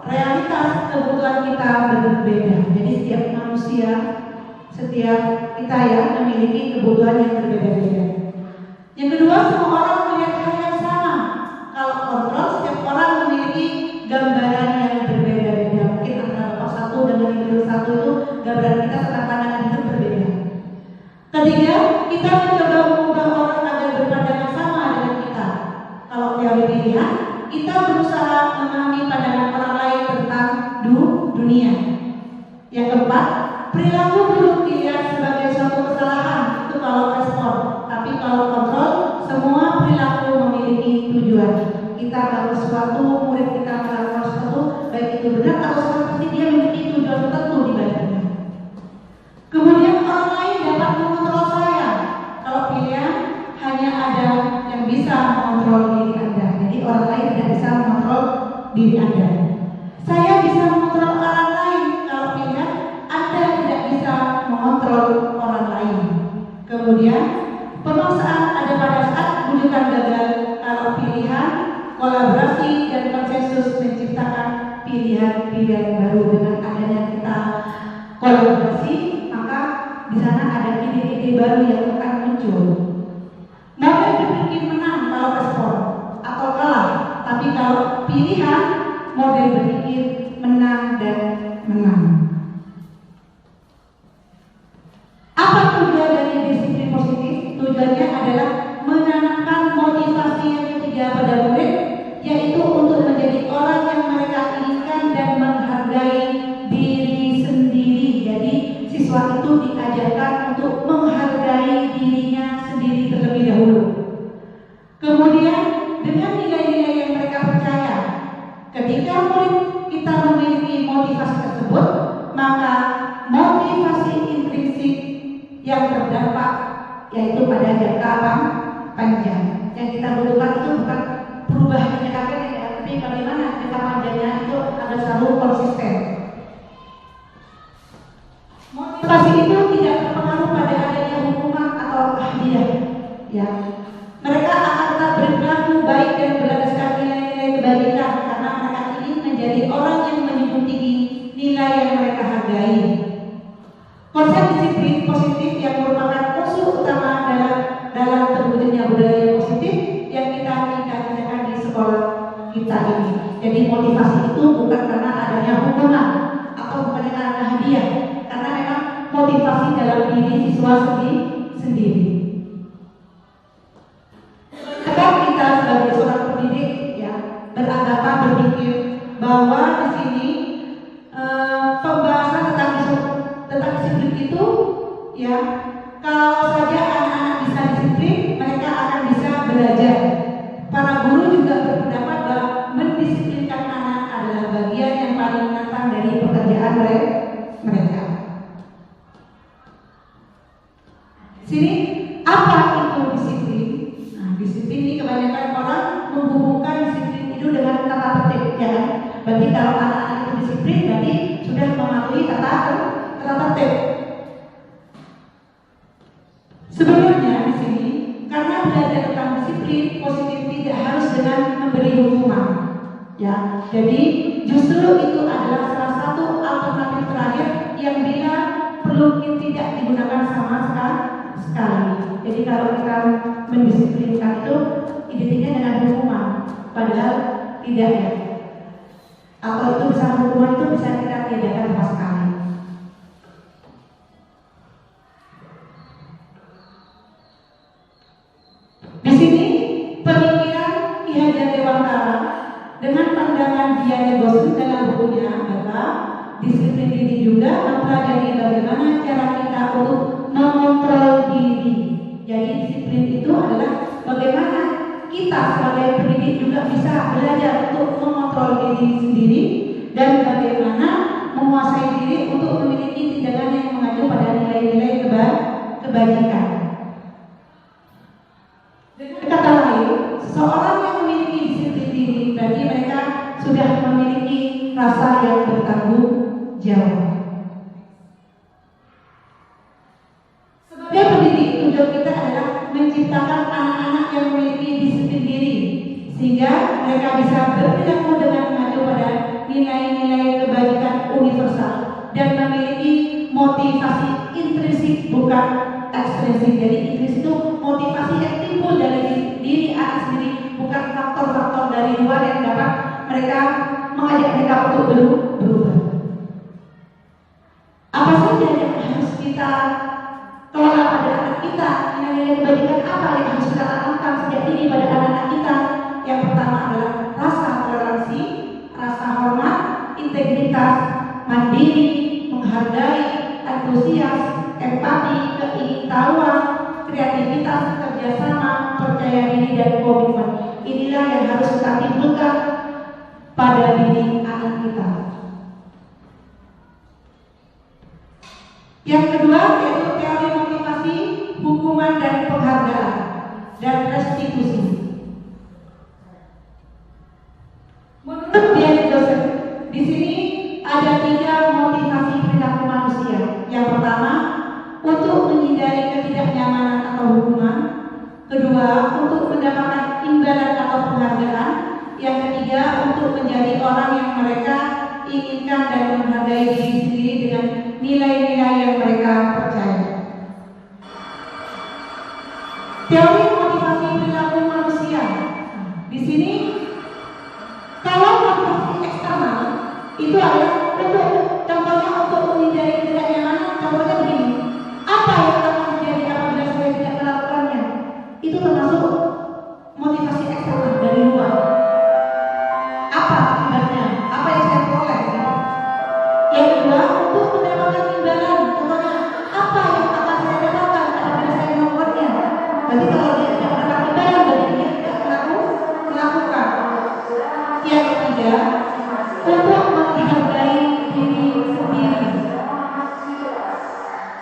realitas kebutuhan kita berbeda. Jadi setiap manusia, setiap kita ya memiliki kebutuhan yang berbeda-beda. Yang kedua, semua orang melihat hal yang sama. Kalau kontrol, setiap orang memiliki gambaran yang berbeda-beda. Mungkin antara bapak satu dengan ibu satu itu gambaran kita tentang pandangan hidup berbeda. Ketiga, kita mencoba mengubah orang agar berpandangan sama dengan kita. Kalau teori pilihan, kita berusaha memahami pandangan orang lain tentang dunia. Yang keempat, perilaku buruk dilihat sebagai suatu kesalahan, itu kalau respon. Tapi kalau kontrol, semua perilaku memiliki tujuan. Kita melakukan sesuatu, murid kita melakukan sesuatu, baik itu benar atau salah, pasti dia memiliki tujuan tertentu di baliknya. Kemudian orang lain dapat mengontrol saya. Kalau pilihan hanya ada yang bisa mengontrol diri Anda. Jadi orang lain tidak bisa mengontrol diri Anda. Saya bisa mengontrol orang lain. Kalau pilihan Anda tidak bisa mengontrol orang lain. Kemudian pemaksaan ada pada saat bujukan gagal. Kalau pilihan, kolaborasi dan konsensus menciptakan pilihan-pilihan baru. Dengan adanya kita kolaborasi, maka di sana ada ide-ide baru yang akan muncul. Model berpikir menang kalau respon atau kalah, tapi kalau pilihan, model berpikir menang dan menang. Apa tujuan dari disiplin positif? Tujuannya adalah menanamkan motivasi yang ketiga pada murid, yaitu untuk menjadi orang yang mereka inginkan dan menghargai diri sendiri. Jadi siswa itu diajarkan untuk menghargai dirinya sendiri terlebih dahulu. Kemudian dengan nilai-nilai yang mereka percaya, ketika murid kita memiliki motivasi tersebut, maka motivasi intrinsik yang terdampak yaitu pada jangka panjang. Yang kita butuhkan itu bukan perubahan jangka pendek ya, tapi bagaimana jangka panjangnya itu agar selalu konsisten. Motivasi itu tidak terpengaruh pada adanya hukuman atau hadiah. Ya, mereka akan tetap berperilaku baik dan berlandaskan nilai-nilai kebaikan karena mereka ingin menjadi orang yang menjunjung tinggi nilai yang mereka hargai. Konsep disiplin positif yang merupakan unsur utama dalam terwujudnya budaya positif yang kita inginkan di sekolah kita ini. Jadi motivasi itu bukan karena adanya hukuman atau bukan karena hadiah, karena memang motivasi dalam diri siswa sendiri. Sebab kita sebagai seorang pendidik ya beranggapan berpikir bahwa di sini pembahasan tentang disiplin itu ya, kalau saja anak-anak bisa disiplin, mereka akan bisa belajar. Para guru juga berpendapat bahwa mendisiplinkan anak adalah bagian yang paling menantang dari pekerjaan mereka. Sini apa itu disiplin? Nah, disiplin ini kebanyakan orang menghubungkan disiplin itu dengan tata tertib, ya. Berarti kalau anak-anak itu disiplin, berarti sudah mematuhi tata tertib. Sebenarnya di sini karena belajar tentang disiplin positif tidak harus dengan memberi hukuman, ya. Jadi justru itu adalah salah satu alternatif terakhir yang bila perlu tidak digunakan sama sekali. Jadi kalau kita mendisiplinkan itu identiknya dengan hukuman, padahal tidak ya. Atau itu bisa hukuman itu bisa kita tiadakan sama sekali. Di sini pemikiran Ki Hajar Dewantara dengan pandangan Dian Gosling dalam bukunya bahwa disiplin diri juga mempelajari bagaimana cara kita untuk mengontrol diri. Jadi disiplin itu adalah bagaimana kita sebagai pendidik juga bisa belajar untuk mengontrol diri sendiri dan bagaimana menguasai diri untuk memiliki tindakan yang mengacu pada nilai-nilai kebajikan. Dengan kata lain, seseorang yang memiliki disiplin diri berarti mereka sudah memiliki rasa yang bertanggung jawab. Sebagai pendidik, tujuan kita adalah menciptakan anak-anak yang memiliki disiplin diri sehingga mereka bisa berperilaku dengan mengacu pada nilai-nilai kebajikan universal dan memiliki motivasi intrinsik bukan ekstrinsik. Jadi intrinsik itu motivasi yang timbul dari diri anak sendiri, bukan faktor-faktor dari luar yang dapat mereka mengajak mereka untuk berubah. Apa saja yang harus kita kelola pada anak kita? Nilai-nilai kebajikan apa yang harus kita tanamkan sejak dini pada anak-anak kita? Yang pertama adalah rasa toleransi, rasa hormat, integritas, mandiri, menghargai, antusias, empati, keingintahuan, kreativitas, kerjasama, percaya diri dan komitmen. Inilah yang harus kita timbulkan pada diri anak kita. Yang kedua yaitu teori motivasi, hukuman dan penghargaan dan restitusi. Menurut Dian Gosling, di sini ada 3 motivasi perilaku manusia. Yang pertama, untuk menghindari ketidaknyamanan atau hukuman. Kedua, untuk mendapatkan imbalan atau penghargaan. Yang ketiga, untuk menjadi orang yang mereka inginkan dan menghargai diri sendiri dengan nilai-nilai yang mereka percaya. Teori motivasi perilaku manusia. Di sini, kalau motivasi eksternal itu adalah untuk contohnya untuk menghindari ketidaknyamanan. Contohnya begini, apa yang akan terjadi apabila saya tidak melakukannya? Itu termasuk motivasi eksternal dari luar. Apa akibatnya? Apa yang saya peroleh? Yang kedua, untuk mendapatkan imbalan. Contohnya, apa yang akan saya dapatkan apabila saya melakukannya? Berarti kalau dia tidak mendapat imbalan, berarti dia tidak melakukan. Yang ketiga, untuk menghargai diri sendiri.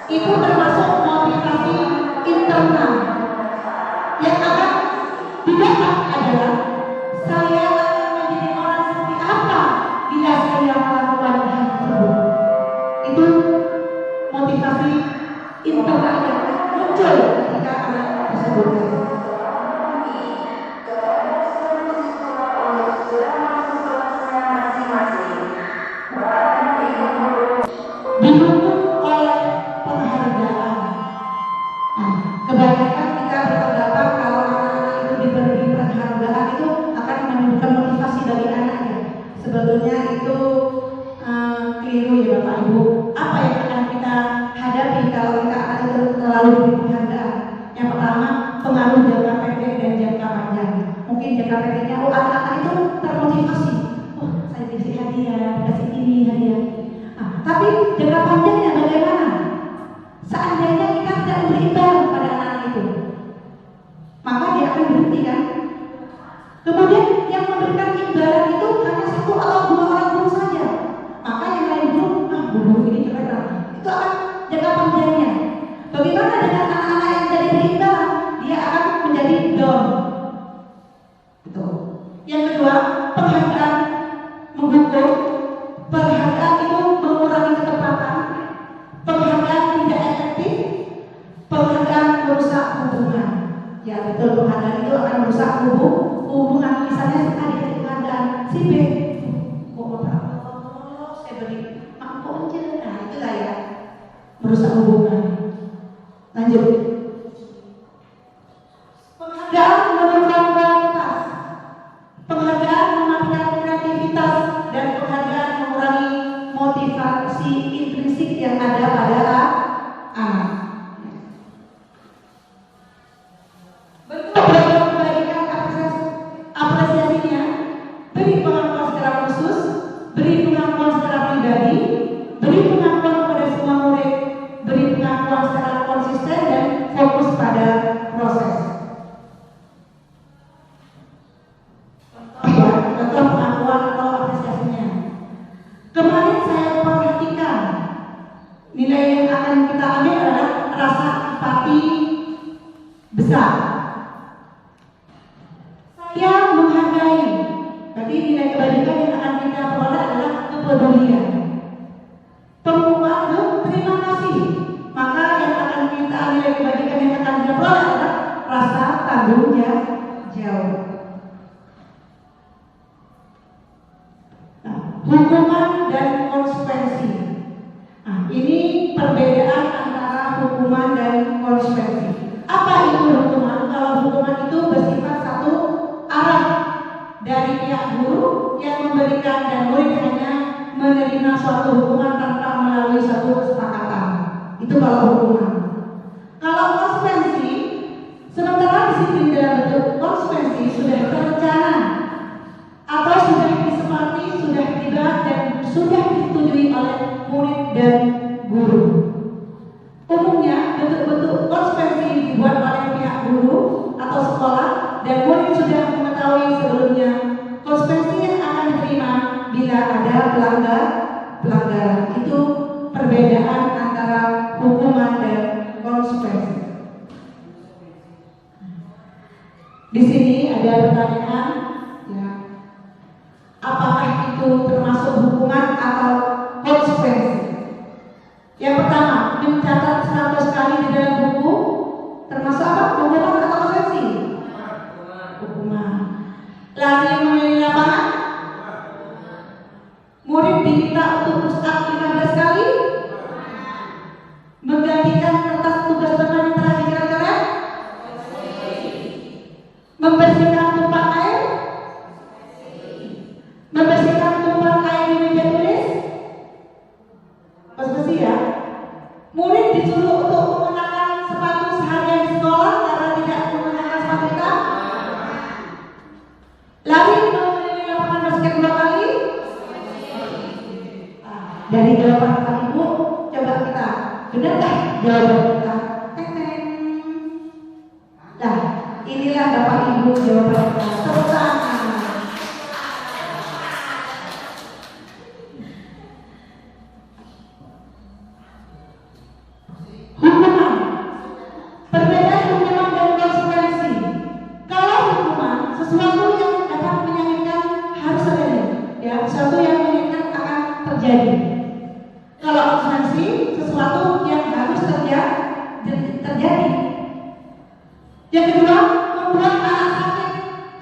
Itu termasuk motivasi internal. Yang akan didapat adalah saya akan menjadi orang seperti apa bila saya melakukan hal tersebut. Itu motivasi internal yang muncul ketika anak tersebut. Didukung oleh penghargaan. Kebanyakan kita berpendapat kalau anak-anak itu diberi penghargaan itu akan menimbulkan motivasi bagi anaknya. Sebetulnya itu keliru ya Bapak Ibu. Apa yang akan kita hadapi kalau kita anak itu terlalu diberi penghargaan? Yang pertama, pengaruh jangka pendek dan jangka panjang. Mungkin jangka pendeknya, anak-anak itu termotivasi. Saya dikasih hadiah, dikasih ini hadiah. Tapi jangka panjangnya bagaimana? Seandainya kita tidak memberi imbalan pada anak itu, maka dia akan berhenti kan? Kemudian yang memberikan imbalan itu hanya 1 atau 2 orang guru saja. Maka yang lain guru ini keren. Itu akan jangka panjangnya. Bagaimana dengan anak-anak yang tidak diberi imbalan? Dia akan menjadi down. Yang kedua, penghargaan menghukum Ya betul, penghargaan itu akan merusak hubungan. Misalnya si A dikasih penghargaan, si B kok saya beri mangkok aja, nah itulah ya merusak hubungan. Lanjut. Penghargaan menurunkan kualitas, penghargaan mematikan kreativitas, dan penghargaan mengurangi motivasi intrinsik yang ada pada anak. Bentuk memberikan apresiasinya, beri pengakuan secara khusus, beri pengakuan secara pribadi, beri pengakuan kepada semua murid, beri pengakuan secara konsisten dan fokus pada proses. Contoh pengakuan atau apresiasinya. Kemarin saya perhatikan nilai yang akan kita ambil adalah rasa empati besar. Saya menghargai, berarti nilai kebajikan yang akan kita peroleh adalah kepedulian. Pengukuhan terima kasih, maka yang akan kita nilai kebajikan yang akan kita peroleh adalah rasa tanggung jawab. Nah, hukuman dan konsekuensi. Nah, ini perbedaan antara hukuman dan konsekuensi. Apa itu hukuman? Kalau hukuman itu bersifat satu arah dari pihak guru yang memberikan dan murid hanya menerima suatu hukuman tanpa melalui suatu kesepakatan. Itu kalau hukuman. Kalau konsekuensi, sementara disiplin dalam bentuk konsekuensi sudah terencana atau sudah disepakati, sudah dibahas dan sudah disetujui oleh murid dan guru. Umumnya bentuk-bentuk konsekuensi dibuat oleh pihak guru atau sekolah dan murid sudah mengetahui sebelumnya konsekuensi yang akan diterima bila ada pelanggaran. Itu perbedaan antara hukuman dan konsekuensi. Di sini ada pertanyaan, ya, apakah itu termasuk hukuman atau konsekuensi? Yang pertama, mencatat 100 kali di dalam buku termasuk apa? Hukuman atau konsekuensi? Hukuman. Lari mengelilingi lapangan, murid diminta untuk push up 15 kali, menggantikan kertas tugas teman yang telah dicoret-coret, membersihkan tumpahan air, membersihkan tumpahan air di meja tulis. Konsekuensi ya. Murid disuruh untuk menggunakan sepatu seharian di sekolah karena tidak menggunakan sepatu hitam. Lari mengelilingi lapangan basket 2 kali. Dari jawaban Pak Ibu, coba kita benarkah jawaban kita? Nah, inilah Bapak Ibu jawaban kita. Tepuk tangan. Hukuman. Perbedaan hukuman dan konsekuensi. Kalau hukuman, sesuatu yang dapat menyakitkan harus terjadi, ya, sesuatu yang menyakitkan akan terjadi. Kalau konsekuensi, sesuatu yang harus terjadi. Yang kedua, membuat anak sakit.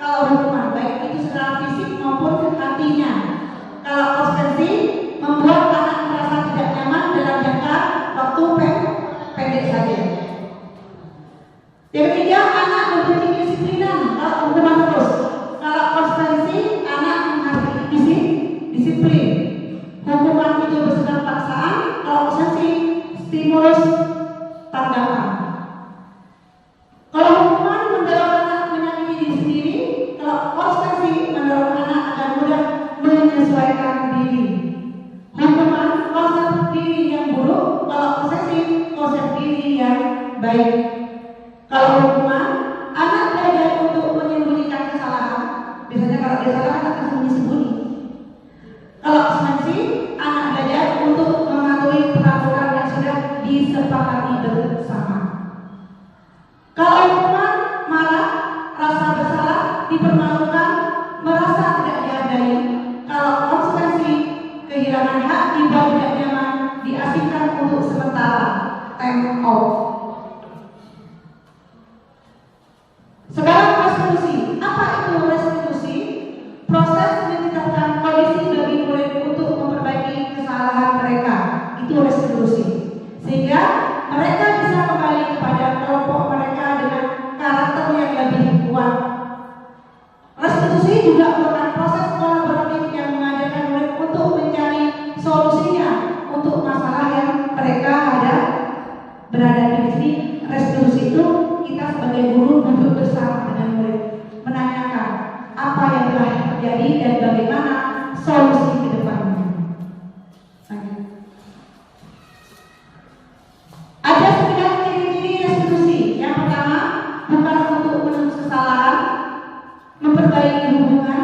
Kalau hukuman, baik itu secara fisik maupun hatinya. Kalau konsekuensi, membuat anak merasa tidak nyaman dalam jangka waktu pendek saja. Yang ketiga, anak membenci kedisiplinan. Kalau hukuman terus. Kalau konsekuensi, anak menghargai disiplin. Hukuman itu bersifat paksaan. Kalau konsekuensi, stimulus tanggapan. Kalau hukuman mendorong anak menyakiti diri sendiri, kalau konsekuensi mendorong anak agar mudah menyesuaikan diri. Hukuman konsep diri yang buruk, kalau konsekuensi konsep diri yang baik. Kalau hukuman, anak belajar untuk menyembunyikan kesalahan. Biasanya kalau dia salah, anak akan sembunyi-sembunyi. Kalau konsekuensi, anak belajar untuk mematuhi peraturan yang sudah disepakati bersama. Kalau hukuman, marah, rasa bersalah, dipermalukan, merasa tidak dihargai. Kalau konsekuensi, kehilangan hak, dibuat tidak nyaman, diasingkan untuk sementara, time out. proses menciptakan kondisi bagi murid untuk memperbaiki kesalahan mereka, itu restitusi, sehingga mereka bisa kembali kepada kelompok mereka dengan karakter yang lebih kuat. Restitusi juga merupakan proses kolaboratif yang mengajarkan murid untuk mencari solusinya untuk masalah yang mereka berada di sini. Restitusi itu kita sebagai guru duduk bersama dengan murid, menanyakan apa yang telah terjadi dan bagaimana solusi ke depannya. Ada 9 ciri-ciri restitusi. Yang pertama, bukan untuk menebus kesalahan, memperbaiki hubungan.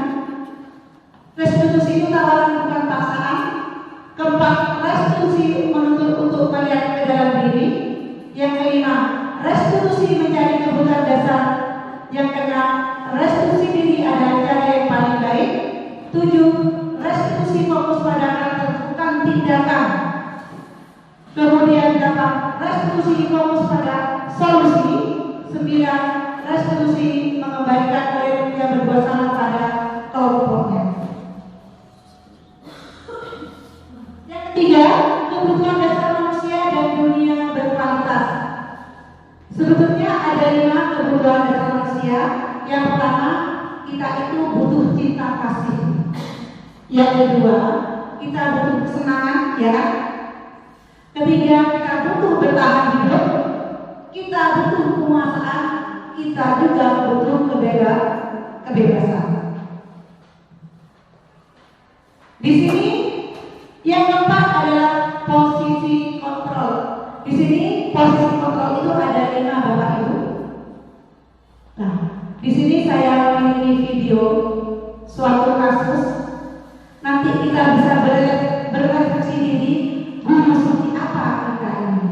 Restitusi itu tawaran, bukan paksaan. Keempat, restitusi menuntut untuk melihat ke dalam diri. Yang kelima, restitusi menjadi kebutuhan dasar. Yang keenam, restitusi diri adalah cara yang paling baik. 7, restitusi fokus pada karakter, bukan tindakan. Kemudian 8, restitusi fokus pada solusi. 9, restitusi mengembalikan murid yang berbuat salah pada kelompoknya. Yang ketiga, kebutuhan dasar manusia dan dunia berkualitas. Sebetulnya ada 5 kebutuhan dasar manusia. Yang pertama, kita itu butuh cinta kasih. Yang kedua, kita butuh kesenangan, ya. Ketiga, kita butuh bertahan hidup. Kita butuh penguasaan. Kita juga butuh kebebasan. Di sini yang keempat adalah posisi kontrol. Di sini posisi kontrol itu ada 5, Bapak Ibu. Nah, di sini saya memiliki video suatu kasus. Nanti kita bisa berefleksi diri, guru seperti apa kita ini.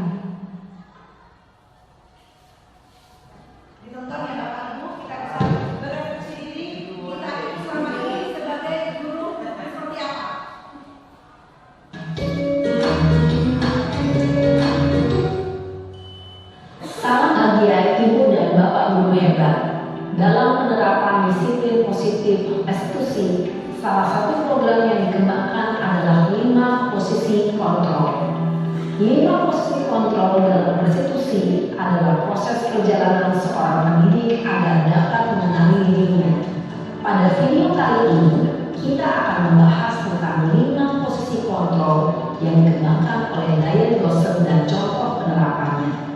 Ditonton ya Bapak Ibu, kita bisa berefleksi diri, kita itu selama ini sebagai guru seperti apa. Salam bahagia Ibu dan Bapak Guru hebat. Dalam penerapan disiplin positif restitusi, salah satu program yang dikembangkan adalah 5 posisi kontrol. 5 posisi kontrol dalam restitusi adalah proses perjalanan seorang pendidik agar dapat mengenali dirinya. Pada video kali ini, kita akan membahas tentang 5 posisi kontrol yang dikembangkan oleh Diane Gosset dan contoh penerapannya.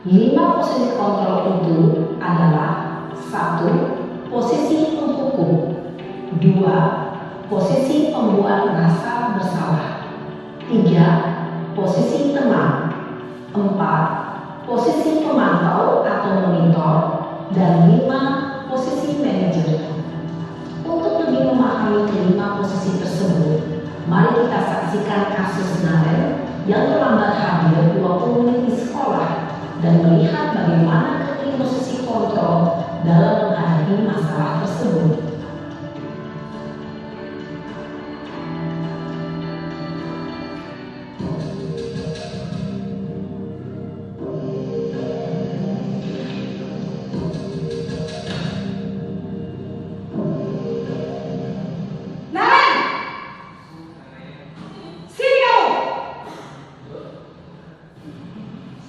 5 posisi kontrol itu adalah 1. Posisi penghukum, 2. Posisi pembuat rasa bersalah, 3. Posisi teman, 4. Posisi pemantau atau monitor, dan 5. Posisi manajer. Untuk lebih memahami kelima posisi tersebut, mari kita saksikan kasus Naren yang terlambat hadir 20 menit di sekolah dan melihat bagaimana kelima posisi kontrol dalam menghadapi masalah tersebut.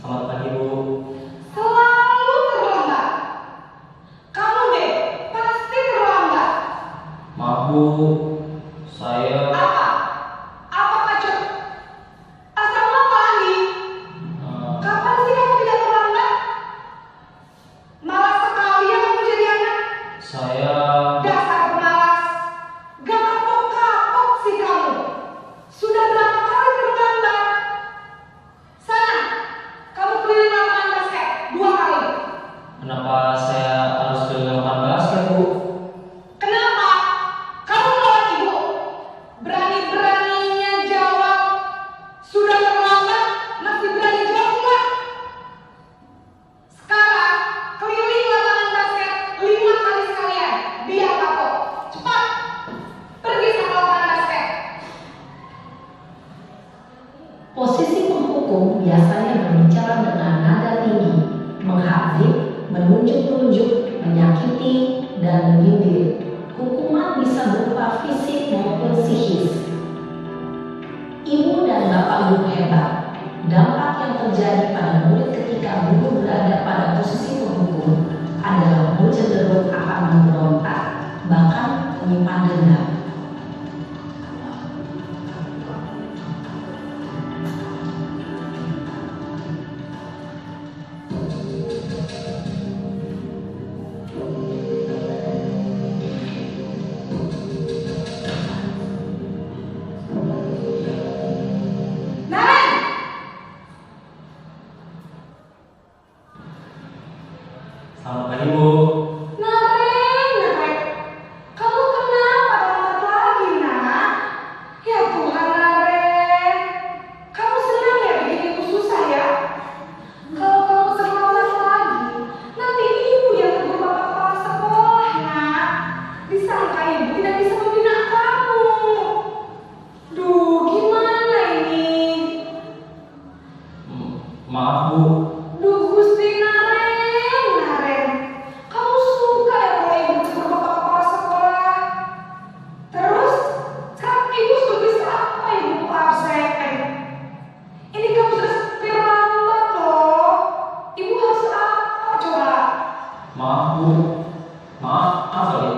Selamat pagi, Bu. Selalu terlambat. Kamu deh pasti terlambat. Maaf, Bu. Saya Apa? Apa Pacut? Asal apa lagi? Kapan sih kamu tidak terlambat? Malas sekali ya kamu jadi anak. saya Dasar pemalas. Gak kapok-kapok sih kamu. Sudah berapa kali terlambat? Sana, kamu terjadi pada murid ketika guru berada pada posisi penghukum adalah murid cenderung akan memberontak, bahkan menyimpan dendam. Selamat pagi, Bu. Naren, kamu kenapa lambat lagi, nak? Ya Tuhan, Naren, kamu senang ya bikin ibu susah ya? Kalau kamu terlambat lagi, nanti ibu yang tegur bapak kepala sekolah, nak. Disangka ibu tidak bisa membina kamu. Duh, gimana ini? Maaf, Bu. Duh, Gusti Naren, kamu suka ya kalau ibu tegur bapak kepala sekolah? Terus, sekarang ibu sudah bisa apa ibu absen? Ini kamu sudah terlambat loh. Ibu harus apa coba? Maaf, Bu. Maaf kali.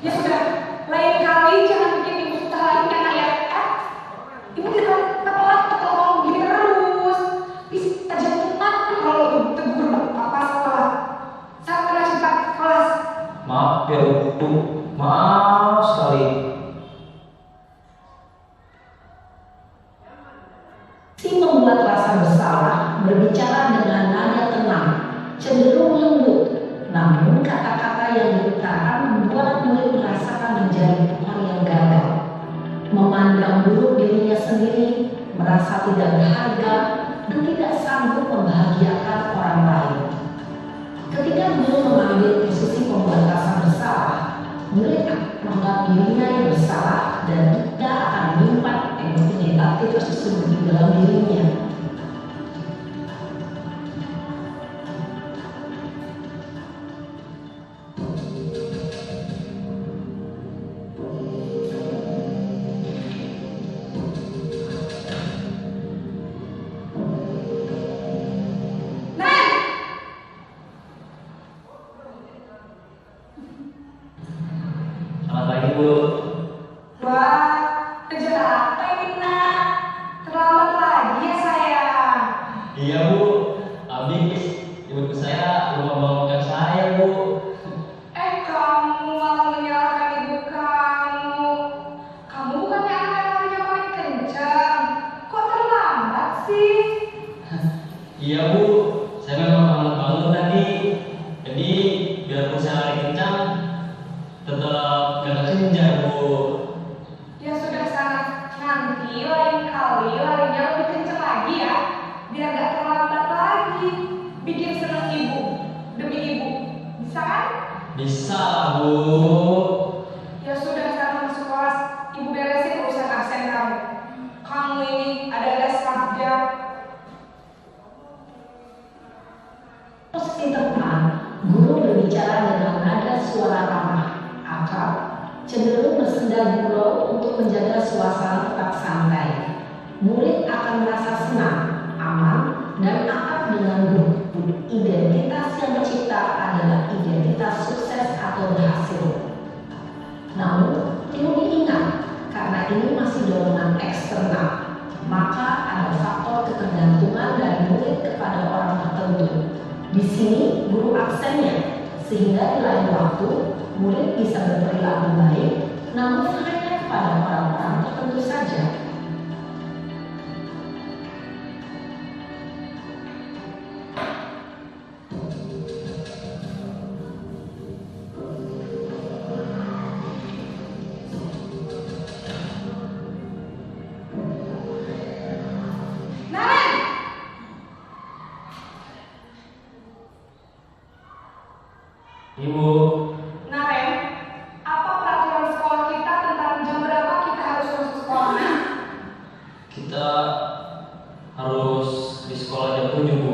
Ya sudah, lain kali jangan bikin ibu susah lagi kan ya? Ibu tidak telat kalau kamu begini terus. Bisa aja mati kalau ibu tegur bapak sekolah. Sampai cepat kelas. Maaf ya, Bu. Maaf sekali. Si pembuat rasa bersalah berbicara dengan nada tenang, cenderung lembut, namun kata-kata yang diutarakan membuat murid merasakan menjadi Tuhan yang gagal, memandang buruk dirinya sendiri, merasa tidak berharga, dan tidak sanggup membahagiakan orang lain. Ketika guru mengambil posisi pembuat rasa bersalah, murid akan menganggap dirinya yang bersalah dan tidak akan menyimpan emosi negatif tersebut di dalam dirinya. Selamat pagi, Bu. Wah, kerja apa ini nak? Terlambat lagi ya sayang. Iya, Bu. Habis ibu saya lupa bangunkan saya, Bu. Kamu malah menyalahkan ibu kamu. Kamu bukannya anak yang larinya paling kencang. Kok terlambat sih? Iya, Bu. Saya memang lambat bangun tadi. Jadi biarpun saya lari kencang, tetap gak kekejar, Bu. Ya sudah sana, nanti lain kali larinya lebih kencang lagi ya. Biar gak terlambat lagi. Bikin seneng ibu, demi ibu. Bisa kan? Bisa lah, Bu. Ya sudah sana masuk kelas. Ibu beresin urusan absen kamu. Kamu ini ada sabda. Posisi depan, guru berbicara dengan nada suara ramah, akrab, cenderung bersenda gurau untuk menjaga suasana tetap santai. Murid akan merasa senang, aman, dan akrab dengan guru. Identitas yang tercipta adalah identitas sukses atau berhasil. Namun, perlu diingat, karena ini masih dorongan eksternal, maka ada faktor ketergantungan dari murid kepada orang tertentu. Di sini guru absennya, sehingga di lain waktu murid bisa berperilaku baik, namun hanya kepada orang-orang tertentu saja. Naren! Ibu, Naren, apa peraturan sekolah kita tentang jam berapa kita harus masuk sekolah? Nah? kita harus di sekolah jam 7, Bu.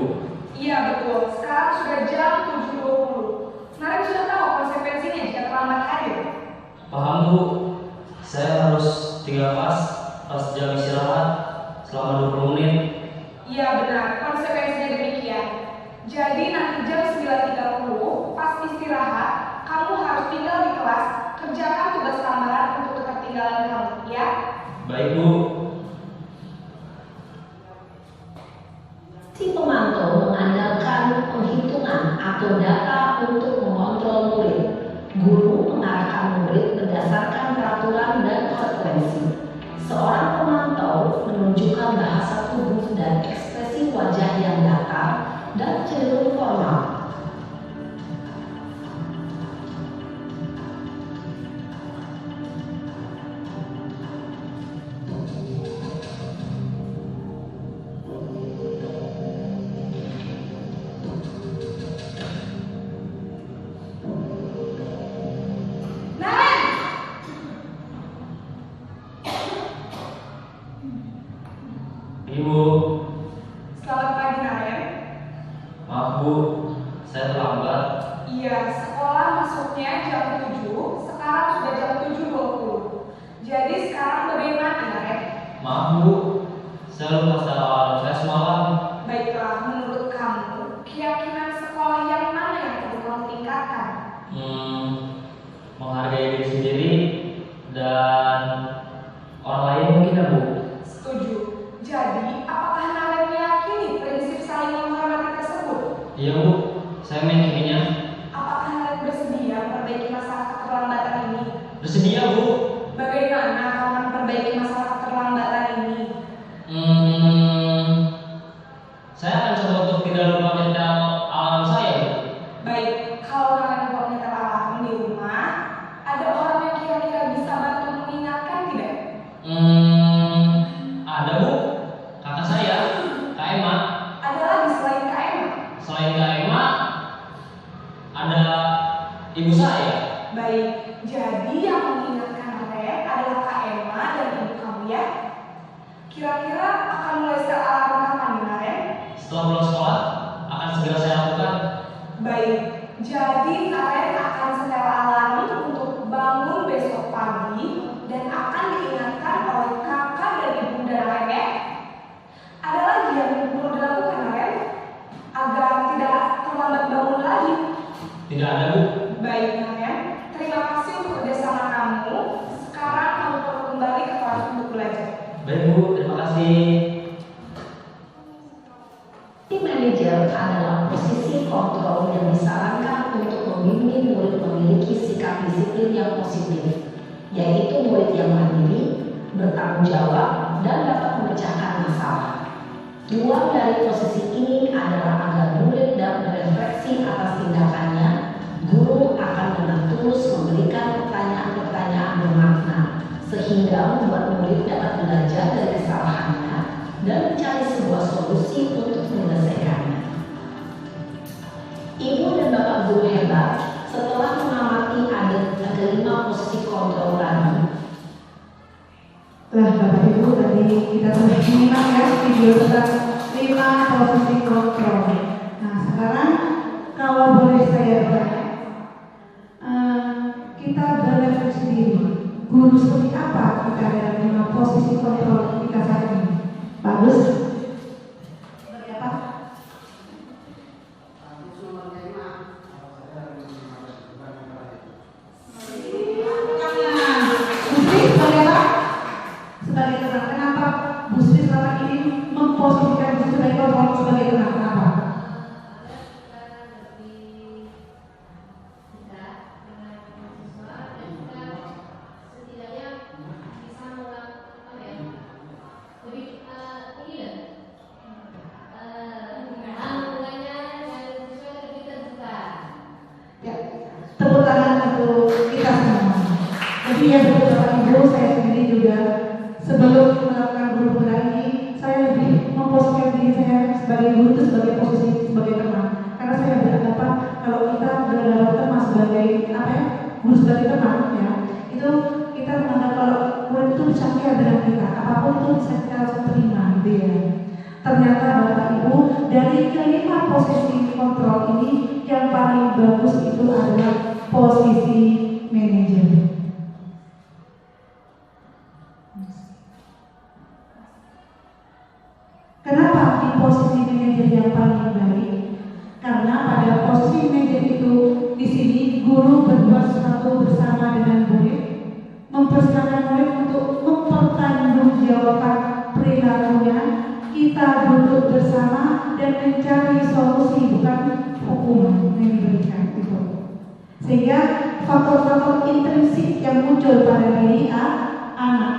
Iya betul, sekarang sudah jam 7.20. Naren sudah tahu konsekuensinya jika terlambat hadir. Paham, Bu. Saya harus tinggal pas jam istirahat selama 20 menit. Iya Iya benar, konsekuensinya demikian. Jadi nanti jam 9.30 pas istirahat, kamu harus tinggal di kelas, kerjakan tugas tambahan untuk ketertinggalan kamu, ya? Baik, Bu. Si pemantau mengandalkan penghitungan atau data untuk mengontrol murid. Guru mengarahkan murid berdasarkan peraturan dan frekuensi. Seorang pemantau menunjukkan bahasa tubuh dan ekspresi wajah yang datar dan cenderung formal. Ibu, Selamat pagi, Naren. maaf Bu, saya terlambat. Iya, sekolah masuknya jam 7, sekarang sudah jam 7.20. Jadi sekarang bagaimana, Naren? Maaf Bu, saya lupa secara alarm saya semalam. Baiklah, menurut kamu, keyakinan sekolah yang mana yang perlu kamu tingkatkan? Menghargai diri sendiri dan orang lain mungkin ya Bu. Setuju. Jadi, apakah Naren meyakini prinsip saling menghormati tersebut? Iya Bu, saya meyakininya. Apakah Naren bersedia memperbaiki masalah keterlambatan ini? Bersedia Bu. Bagaimana kamu memperbaiki masalah keterlambatan ini? Saya akan coba untuk tidak lupa menyetel alarm saya Bu. Baik, kalau Naren lupa menyetel alarm di rumah, ada orang yang kira-kira bisa bantu mengingatkan tidak? Ada Bu, kakak saya, Kak Emma. Ada lagi selain Kak Emma? Selain Kak Emma, ada ibu saya. Baik, jadi yang mengingatkan Naren adalah Kak Emma dan ibu kamu ya? Kira-kira akan mulai setel alarm kapan nih, Naren? Setelah pulang sekolah, akan segera saya lakukan. Baik, jadi Naren akan setel alarm untuk bangun besok pagi dan akan diingatkan oleh kakak dan ibunda Naren ya? Ada lagi yang perlu dilakukan Naren? Agar tidak terlambat bangun lagi. Tidak ada Bu. Baik Naren, terima kasih untuk kerjasama kamu. Sekarang kamu perlu kembali ke kelas untuk belajar. Baik Bu, terima kasih. Tim manajer adalah posisi kontrol yang disarankan untuk membimbing murid memiliki sikap disiplin yang positif, yaitu murid yang mandiri, bertanggung jawab, dan dapat memecahkan masalah. Tujuan dari posisi ini adalah agar murid dapat berefleksi atas tindakannya. Guru akan dengan tulus memberikan pertanyaan-pertanyaan bermakna, sehingga membuat murid dapat belajar dari kesalahannya dan mencari sebuah solusi untuk menyelesaikannya. Ibu dan Bapak guru hebat, setelah mengamati ada 5 posisi kontrol tadi. Bapak Ibu, tadi kita sudah menyimak ya video tentang 5 posisi kontrol. Nah sekarang kalau boleh saya bertanya, kita berefleksi diri, guru seperti apa kita dalam 5 posisi kontrol kita saat ini? Bagus? Seperti apa? Sebagai teman, kenapa Bu Sri selama ini memposisikan Bu Sri sebagai kontrol sebagai teman? Kenapa? Ya, tepuk tangan untuk kita semua. Jadi ya Bapak Ibu, saya sendiri juga sebelum melakukan guru pemula ini, saya lebih memposisikan diri saya sebagai guru itu sebagai posisi sebagai teman. Karena saya beranggapan kalau kita berada teman sebagai apa ya, guru sebagai teman ya, itu kita menganggap kalau murid itu bisa share dengan kita, apapun itu bisa kita langsung terima gitu ya. Ternyata Bapak Ibu, dari kelima posisi kontrol ini yang paling bagus itu adalah posisi manajer. Kenapa di posisi bersama dengan murid, mempersilakan murid untuk mempertanggungjawabkan perilakunya. Kita duduk bersama dan mencari solusi, bukan hukuman yang diberikan itu. Sehingga faktor-faktor intrinsik yang muncul pada diri anak.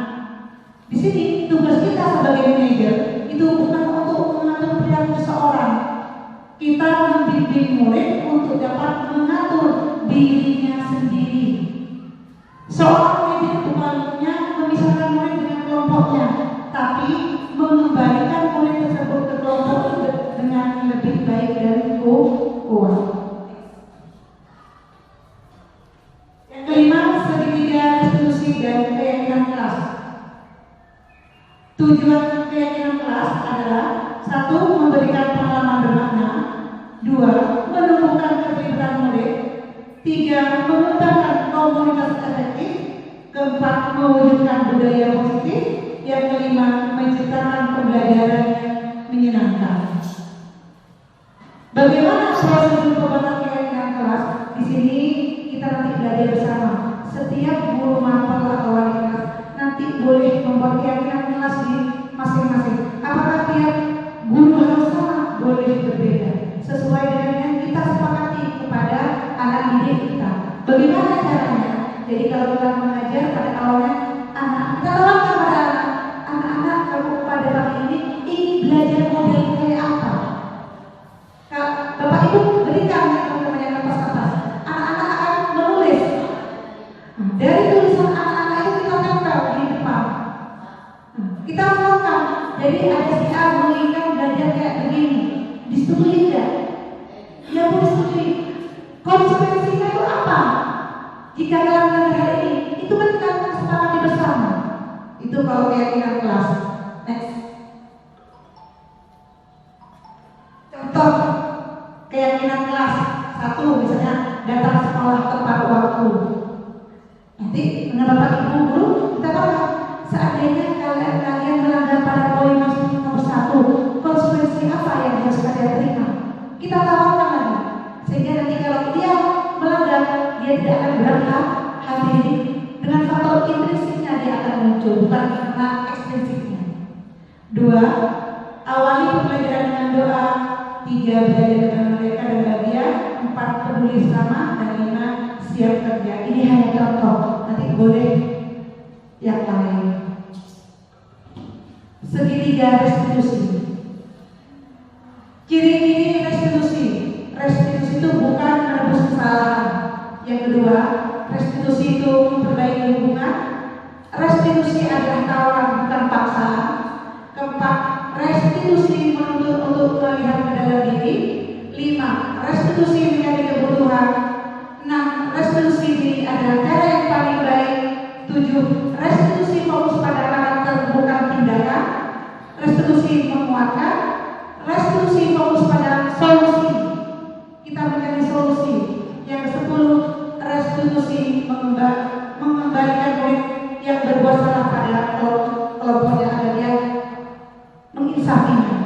Di sini tugas kita sebagai manajer itu bukan untuk mengatur perilaku seseorang. Kita membimbing murid untuk dapat mengatur dirinya sendiri. Seorang manajer bukannya memisahkan murid dengan kelompoknya, tapi mengembalikan murid tersebut ke kelompok dengan lebih baik dan kuat. Yang kelima, segitiga restitusi dan keyakinan kelas. Tujuan keyakinan kelas adalah: 1. Memberikan pengalaman bermakna, 2. Menumbuhkan keterlibatan murid, 3. Mengembangkan komunitas efektif, 4. Mewujudkan budaya positif, yang kelima, menciptakan pembelajaran yang menyenangkan. Bagaimana prosedur pembuatan keyakinan kelas? Di sini kita nanti belajar bersama. Setiap guru mapel atau wali kelas nanti boleh membuat keyakinan kelas di masing-masing. Apakah tiap guru harus sama? Boleh berbeda, sesuai dengan yang kita sepakati kepada anak didik kita. Bagaimana caranya? Jadi kalau kita mengajar pada awalnya anak, kita tawarkan pada anak-anak kalau pada pagi ini ingin belajar model kayak apa? Bapak Ibu berikan namanya kertas-kertas. Anak-anak akan menulis. Dari tulisan anak-anak itu kita tempel di depan. Kita melakukan. Jadi ada si A menginginkan belajar kayak begini. Disetujui tidak? Ya boleh disetujui. Konsekuensinya itu apa? Jika dalam hal ini, itu kan kita sepakati bersama. Itu kalau keyakinan kelas. Next. Contoh keyakinan kelas 1 misalnya datang sekolah tepat waktu. Nanti dengan Bapak Ibu guru kita bahas, seandainya kalian melanggar pada poin nomor 1, konsekuensi apa yang harus kalian terima? Kita tawarkan lagi, sehingga nanti kalau dia melanggar, dia tidak akan berangkat hadir. Dengan faktor intrinsiknya dia akan muncul, bukan karena ekstrinsiknya. 2. Awali pembelajaran dengan doa. 3. Belajar dengan mereka dan bahagia. 4. Peduli sama. Dan 5. Siap kerja. Ini hanya contoh, nanti boleh yang lain. Segitiga restitusi. Ciri-ciri restitusi. Restitusi itu bukan menebus kesalahan. Yang kedua, restitusi itu memperbaiki hubungan. Restitusi adalah tawaran, bukan paksaan. Keempat, restitusi menuntut untuk melihat ke dalam diri. 5. Restitusi menjadi kebutuhan. 6. Restitusi diri adalah cara yang paling baik. 7. Restitusi fokus pada karakter bukan tindakan. Restitusi menguatkan. Restitusi fokus pada solusi. Kita mencari solusi. Yang 10. Restitusi mengembalikan murid yang berbuat salah pada kelompoknya agar dia menginsafinya.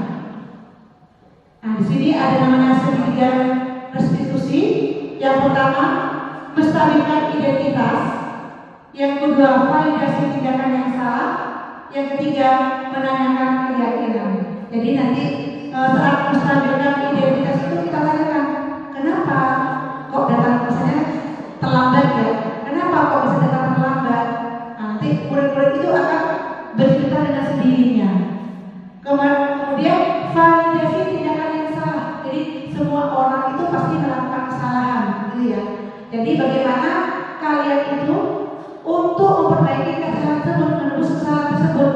Nah, di sini ada namanya segitiga restitusi. Yang pertama, menstabilkan identitas. Yang kedua, validasi tindakan yang salah. Yang ketiga, menanyakan keyakinan. Jadi nanti saat menstabilkan identitas itu kita tanyakan, kenapa kok datang misalnya terlambat ya? Kenapa kok bisa datang terlambat? Nah, nanti murid-murid itu akan bercerita dengan sendirinya. Kemudian validasi tindakan yang salah. Jadi semua orang itu pasti melakukan kesalahan, gitu ya. Jadi bagaimana kalian itu untuk memperbaiki kesalahan tersebut, menebus kesalahan tersebut.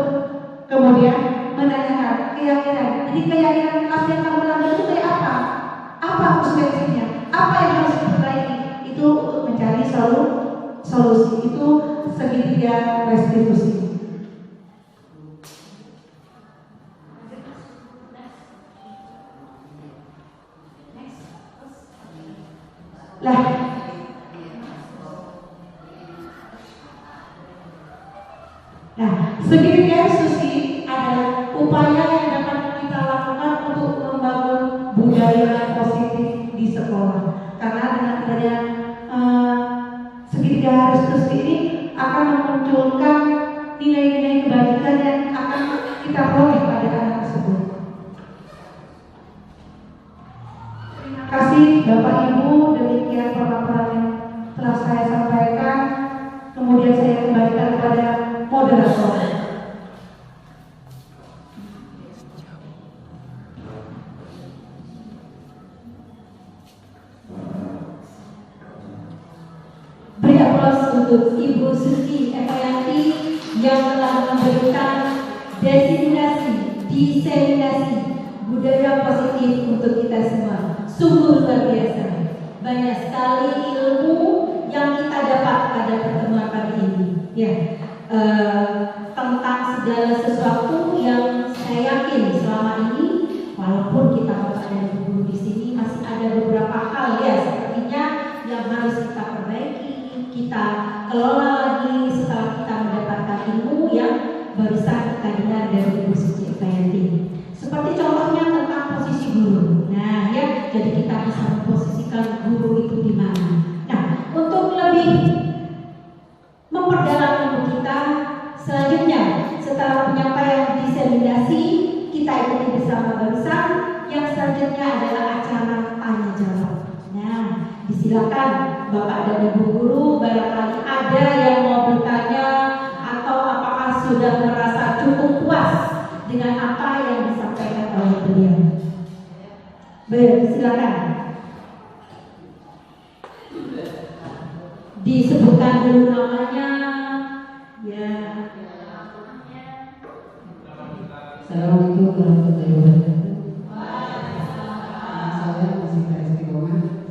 Kemudian menanyakan keyakinan. Jadi keyakinan kelas yang kamu lakukan itu kayak apa? Apa konsekuensinya? Apa yang harus diperbaiki? Itu untuk mencari solusi. Itu segitiga restitusi. Segitiga restitusi adalah upaya yang dapat kita lakukan untuk membangun budaya positif di sekolah. Karena dengan adanya segitiga akan memunculkan nilai-nilai kebajikan yang akan kita peroleh pada anak tersebut. Terima kasih Bapak Ibu, demikian pemaparan yang telah saya sampaikan. Kemudian saya kembalikan kepada moderator. Beri aplaus untuk Ibu Suci Epayati yang telah memberikan diseminasi budaya positif untuk kita semua. Sungguh luar biasa. Banyak sekali ilmu yang kita dapat pada pertemuan pagi ini. Ya, tentang segala sesuatu yang saya yakin selama ini, walaupun kita harus ada guru di sini, masih ada beberapa hal ya sepertinya yang harus kita perbaiki, kita kelola lagi setelah kita mendapatkan ilmu yang barusan kita dengar dari Ibu Suci Epayati. Seperti contohnya tentang posisi guru. Nah, ya, jadi kita bisa memposisikan guru itu di mana. Nah, untuk lebih memperdalam ilmu kita, selanjutnya setelah penyampaian diseminasi, kita ikuti bersama barusan. Yang selanjutnya adalah acara tanya jawab. Nah, disilakan Bapak dan Ibu guru, barangkali ada yang mau bertanya atau apakah sudah merasa cukup puas dengan apa yang disampaikan oleh beliau. Baik, silakan. Disebutkan dulu namanya. Ya. Assalamualaikum warahmatullahi wabarakatuh. Saya Musika Istiqomah,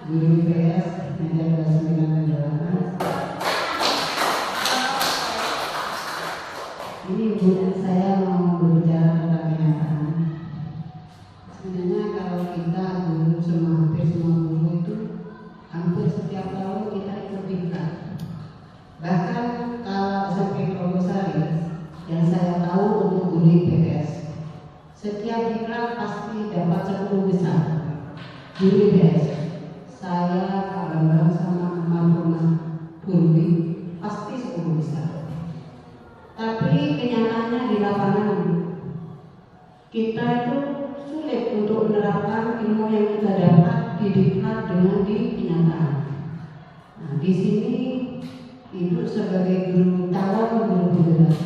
guru IPS Medan 29 dan 8. Ini Bu, saya mau berbicara tentang kenyataan. Sebenarnya kalau kita guru hampir semua guru itu hampir setiap tahun kita ikut diklat. Bahkan kalau SMP Proposari yang saya tahu untuk guru IPS, setiap diklat pasti dapat 10 besar. Guru IPS, saya Kak Bambang sama almarhumah Guru pasti 10 besar. Tapi kenyataannya di lapangan kita itu sulit untuk menerapkan ilmu yang kita dapat di diklat dengan di kenyataan. Nah, di sini Ibu sebagai guru calon guru penggerak,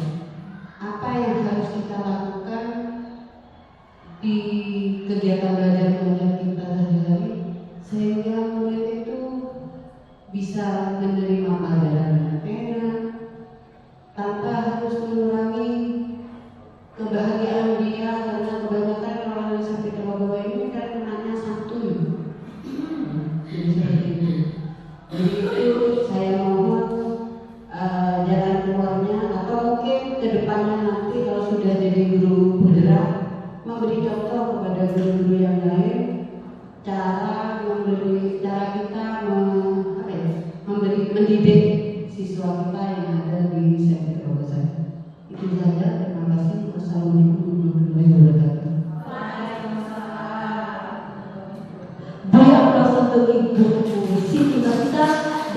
apa yang harus kita lakukan di kegiatan belajar mengajar kita sehari-hari sehingga murid itu bisa menerima pelajaran dengan pena tanpa harus mengurangi kebahagiaan dia, karena kebanyakan orang yang sakit bawa ini kan kenanya santuy. Jadi seperti itu. Jadi itu saya mohon jalan keluarnya, atau mungkin kedepannya nanti kalau sudah jadi guru bergerak memberi contoh kepada guru-guru yang lain cara kita mendidik siswa kita yang ada di SMP Proposari. Itu saja, terima kasih. Wassalamualaikum warahmatullahi wabarakatuh. Beri aplaus untuk Ibu Siti Nurhaliza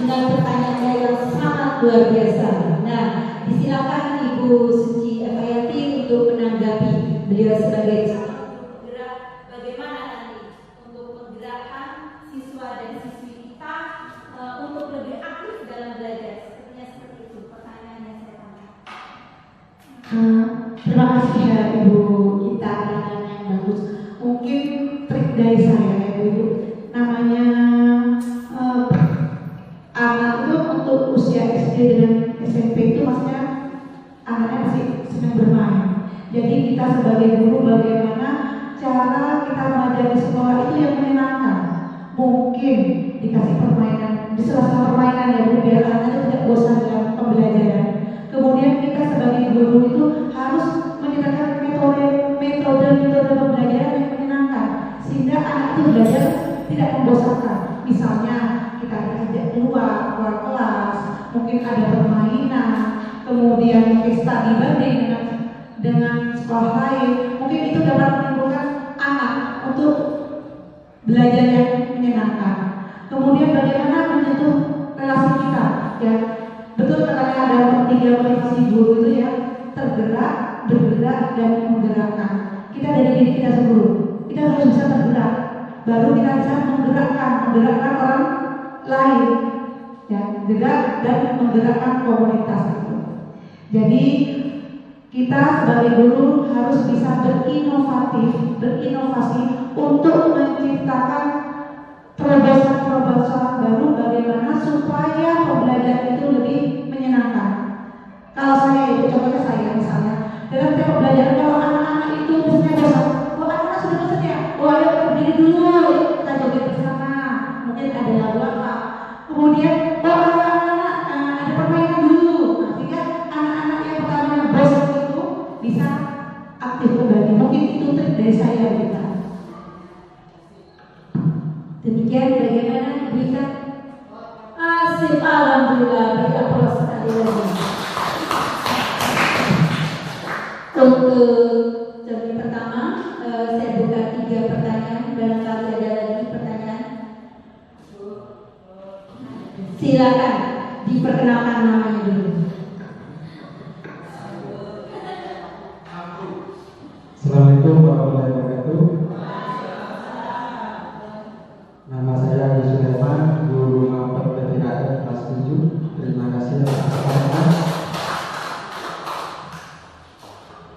dengan pertanyaannya yang sangat luar biasa. Nah, disilakan Ibu Suci Epayati untuk menanggapi. Beliau sebagai calon penggerak, bagaimana nanti untuk menggerakkan siswa dan siswi kita untuk lebih aktif dalam belajar. Sepertinya seperti itu pertanyaan yang saya tangkap. Terima kasih ya Ibu Gita, pertanyaan yang bagus. Mungkin trik dari saya ya Ibu, namanya anak itu untuk usia SD dan SMP itu maksudnya anaknya masih senang bermain. Jadi kita sebagai guru bagaimana cara kita mengajar di sekolah itu yang menyenangkan. Mungkin dikasih permainan, di sela-sela permainan ya Bu, biar anaknya tidak bosan dalam pembelajaran. Kemudian kita sebagai guru itu harus menyediakan metode pembelajaran yang menyenangkan sehingga anak itu belajar tidak membosankan. Misalnya kita ajak keluar kelas, mungkin ada permainan, kemudian mungkin study banding dengan sekolah lain, mungkin itu dapat menimbulkan anak untuk belajar yang menyenangkan. Kemudian bagaimana menyentuh relasi kita, ya betul katanya ada 3 motivasi guru itu ya, tergerak, bergerak, dan menggerakkan. Kita dari diri kita dulu, kita harus bisa tergerak, baru kita bisa menggerakkan orang lain, ya, gerak dan menggerakkan komunitas itu. Jadi kita sebagai guru harus bisa berinovasi untuk menciptakan terobosan-terobosan baru bagaimana supaya pembelajaran itu lebih menyenangkan. Kalau saya itu contohnya saya misalnya dalam tema pembelajaran, kalau anak-anak itu biasanya bosan, anak-anak sudah bosan ya, ayo kita berdiri dulu, kita joget bersama, mungkin ada lagu apa, kemudian anak-anak ada permainan dulu, sehingga anak-anak yang pertamanya bosan itu bisa aktif kembali. Mungkin itu trik dari saya kita. Demikian bagaimana berikan asik, alhamdulillah, beri aplaus sekali lagi. Untuk jam pertama saya buka 3 pertanyaan, barangkali ada lagi pertanyaan. Silakan diperkenalkan namanya dulu. Assalamualaikum warahmatullahi wabarakatuh. Nama saya Agus Sulaiman, guru Mampet PPKN kelas 7. Terima kasih atas kesempatan.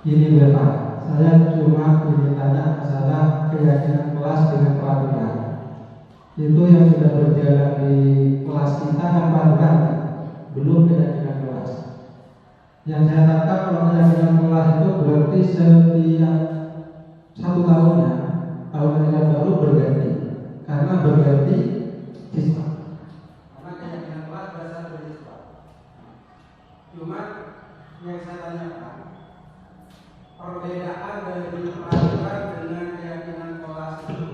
Ini Bapak, saya cuma ingin tanya masalah keyakinan kelas dengan peraturan. Itu yang sudah berjalan di kelas kita kan peraturan, belum keyakinan kelas. Yang saya tangkap kalau keyakinan kelas itu berarti setiap 1 tahunnya, tahun ajaran baru berganti. Karena berganti siswa. Karena keyakinan kelas berasal dari siswa. Cuma yang saya tanyakan, perbedaan dari peraturan dengan keyakinan kelas itu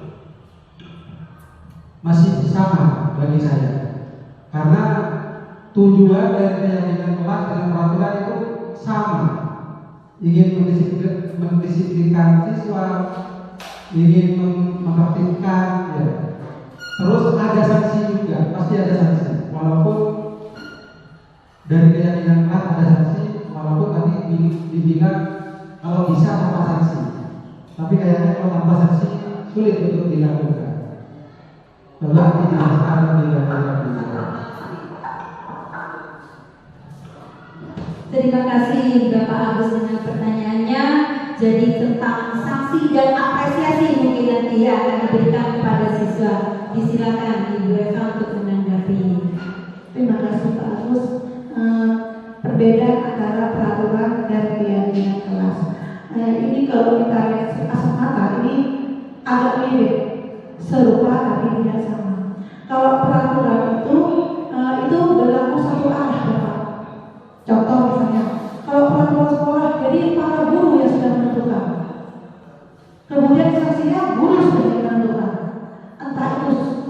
masih sama bagi saya. Karena tujuan dari keyakinan kelas dengan peraturan itu sama, ingin mendisiplinkan siswa, ingin menertibkan, ya. Terus ada sanksi juga, pasti ada sanksi. Walaupun dari keyakinan kelas ada sanksi, walaupun tadi dibilang kalau bisa tanpa sanksi, tapi kayaknya kalau tanpa sanksi sulit untuk dilakukan. Coba dijelaskan lebih lanjut. Terima kasih Bapak Agus dengan pertanyaannya. Jadi tentang sanksi dan apresiasi mungkin nanti akan diberikan kepada siswa. Disilakan Ibu Eva untuk menanggapi. Terima kasih Pak Agus. Perbedaan antara peraturan dan keyakinan kelas. Ini kalau kita lihat kasat mata ini agak mirip, serupa tapi tidak sama. Kalau peraturan itu berlaku satu arah, Bapak. Contoh misalnya, kalau peraturan sekolah, jadi para guru yang sudah menentukan. Kemudian sanksinya guru sudah menentukan. Entah itu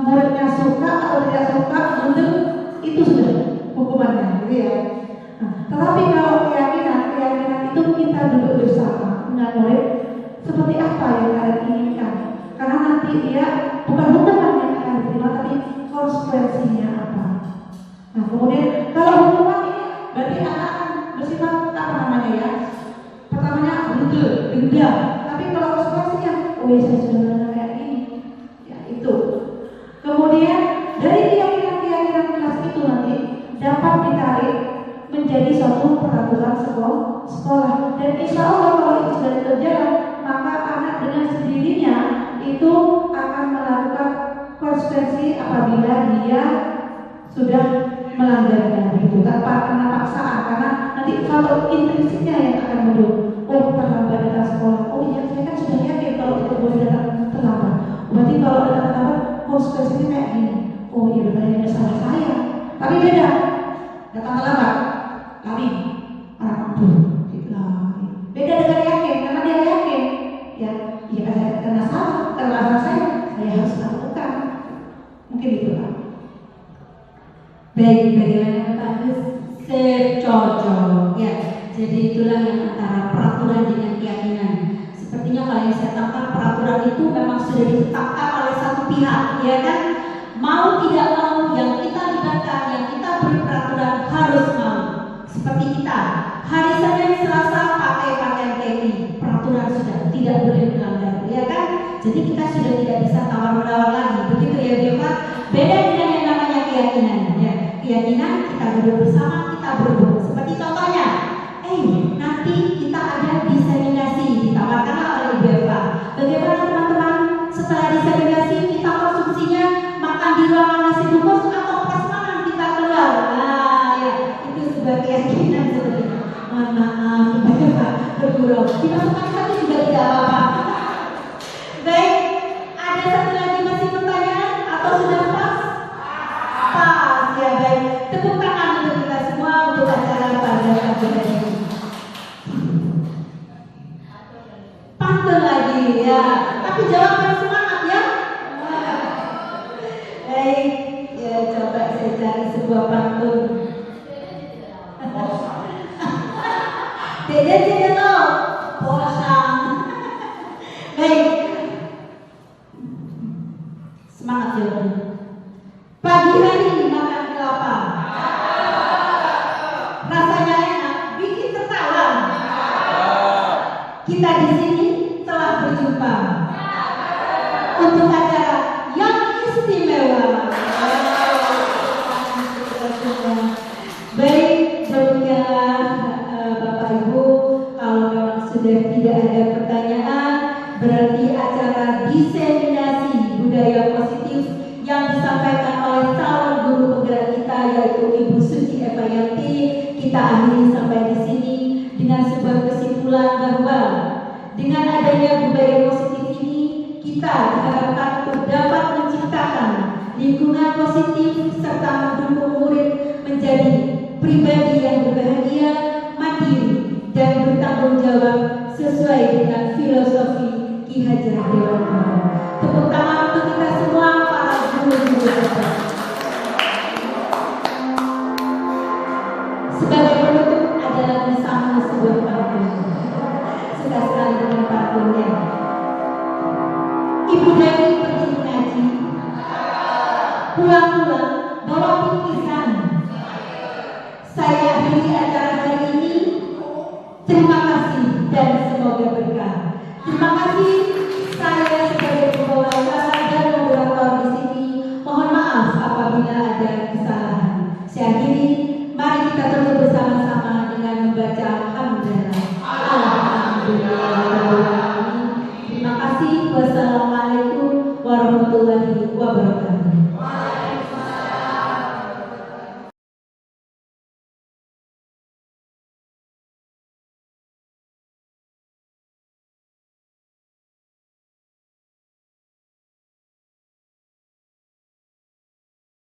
muridnya suka atau tidak suka, itu sudah hukumannya, gitu ya. Tetapi kalau keyakinan itu kita duduk bersama dengan murid, seperti apa yang kalian inginkan. Karena nanti dia bukan hukuman yang akan diterima, tapi konsekuensinya apa. Nah kemudian kalau hukuman ini berarti anak akan bersifat apa namanya ya? Pertamanya brutal, denda. Tapi kalau konsekuensinya, saya sudah mendengar kayak ini, ya itu. Kemudian dari keyakinan kelas itu nanti dapat ditarik menjadi suatu peraturan sekolah. Dan insya Allah kalau itu sudah berjalan, maka anak dengan sendirinya itu akan melakukan konsekuensi apabila dia sudah melanggarnya itu tanpa kena paksaan, karena nanti faktor intrinsiknya yang akan muncul. Terlambat datang sekolah. Iya, saya kan sudah yakin kalau kita boleh datang terlambat. Berarti kalau datang terlambat konsekuensinya kayak gini. Iya benar, ini salah saya. Tapi beda. Datang terlambat, lari, anak mampu, lari. Beda dengan yakin, karena dia yakin. Ya karena salah saya harus lakukan. Mungkin itu Pak. Baik, bagaimana Pak Agus? Secocok ya. Jadi itulah yang antara peraturan dengan keyakinan. Sepertinya kalau yang saya tangkap, peraturan itu memang sudah ditetapkan oleh satu pihak, ya kan? Mau tidak mau yang kita libatkan, yang kita beri peraturan kita. Hari Senin, Selasa pakai pakaian TNI. Peraturan sudah tidak boleh melanggar, ya kan? Jadi kita sudah tidak bisa tawar-menawar lagi. Begitu ya, Bapak. Beda dengan yang namanya keyakinan. Ya, keyakinan kita duduk bersama, kita berdoa. Seperti contohnya, nanti kita ada diseminasi, ditawarkanlah oleh Ibu Eva. Bagaimana teman-teman setelah diseminasi kita konsumsinya makan di ruangan nasi bungkus atau prasmanan kita keluar? Nah, ya itu sebuah keyakinan sebenarnya. Mohon maaf, Ibu Eva bergurau. Dimasukkan satu juga tidak apa-apa. Baik, ada satu lagi masih pertanyaan atau sudah pas? Pas, ya baik. Tepuk tangan untuk kita semua untuk acara pada pagi hari ini. Pantun lagi ya, tapi jawaban semangat ya. Baik, ya coba saya cari sebuah pantun. Dede lo, posang. Baik, semangat jawabannya. Pagi hari makan kelapa, rasanya enak, bikin tertawa. Kita di sini telah berjumpa untuk acara yang istimewa. Baik, demikianlah Bapak Ibu, kalau memang sudah tidak ada pertanyaan, berarti acara diseminasi budaya positif yang disampaikan oleh calon guru penggerak kita yaitu Ibu Suci Eva Yanti kita akhiri sampai di sini dengan sebuah kesimpulan bahwa dengan adanya budaya positif ini kita diharapkan untuk dapat menciptakan lingkungan positif serta mendukung murid menjadi pribadi yang berbahagia, mandiri dan bertanggung jawab sesuai dengan filosofi Ki Hajar Dewantara. Tepuk tangan untuk kita semua para guru-guru kita. Sebagai penutup adalah bersama sebuah pantun. Suka sekali dengan pantunnya. Ibu Dewi pergi mengaji, pulang-pulang bawa bingkisan. Saya akhiri acara hari ini. Terima kasih dan semoga berkah. Terima kasih. Saya sebagai pembawa acara dan moderator di sini mohon maaf apabila ada kesalahan. Saya akhiri. Mari kita tutup bersama-sama dengan membaca hamdalah. Alhamdulillah. Terima kasih. Wassalamualaikum warahmatullahi wabarakatuh.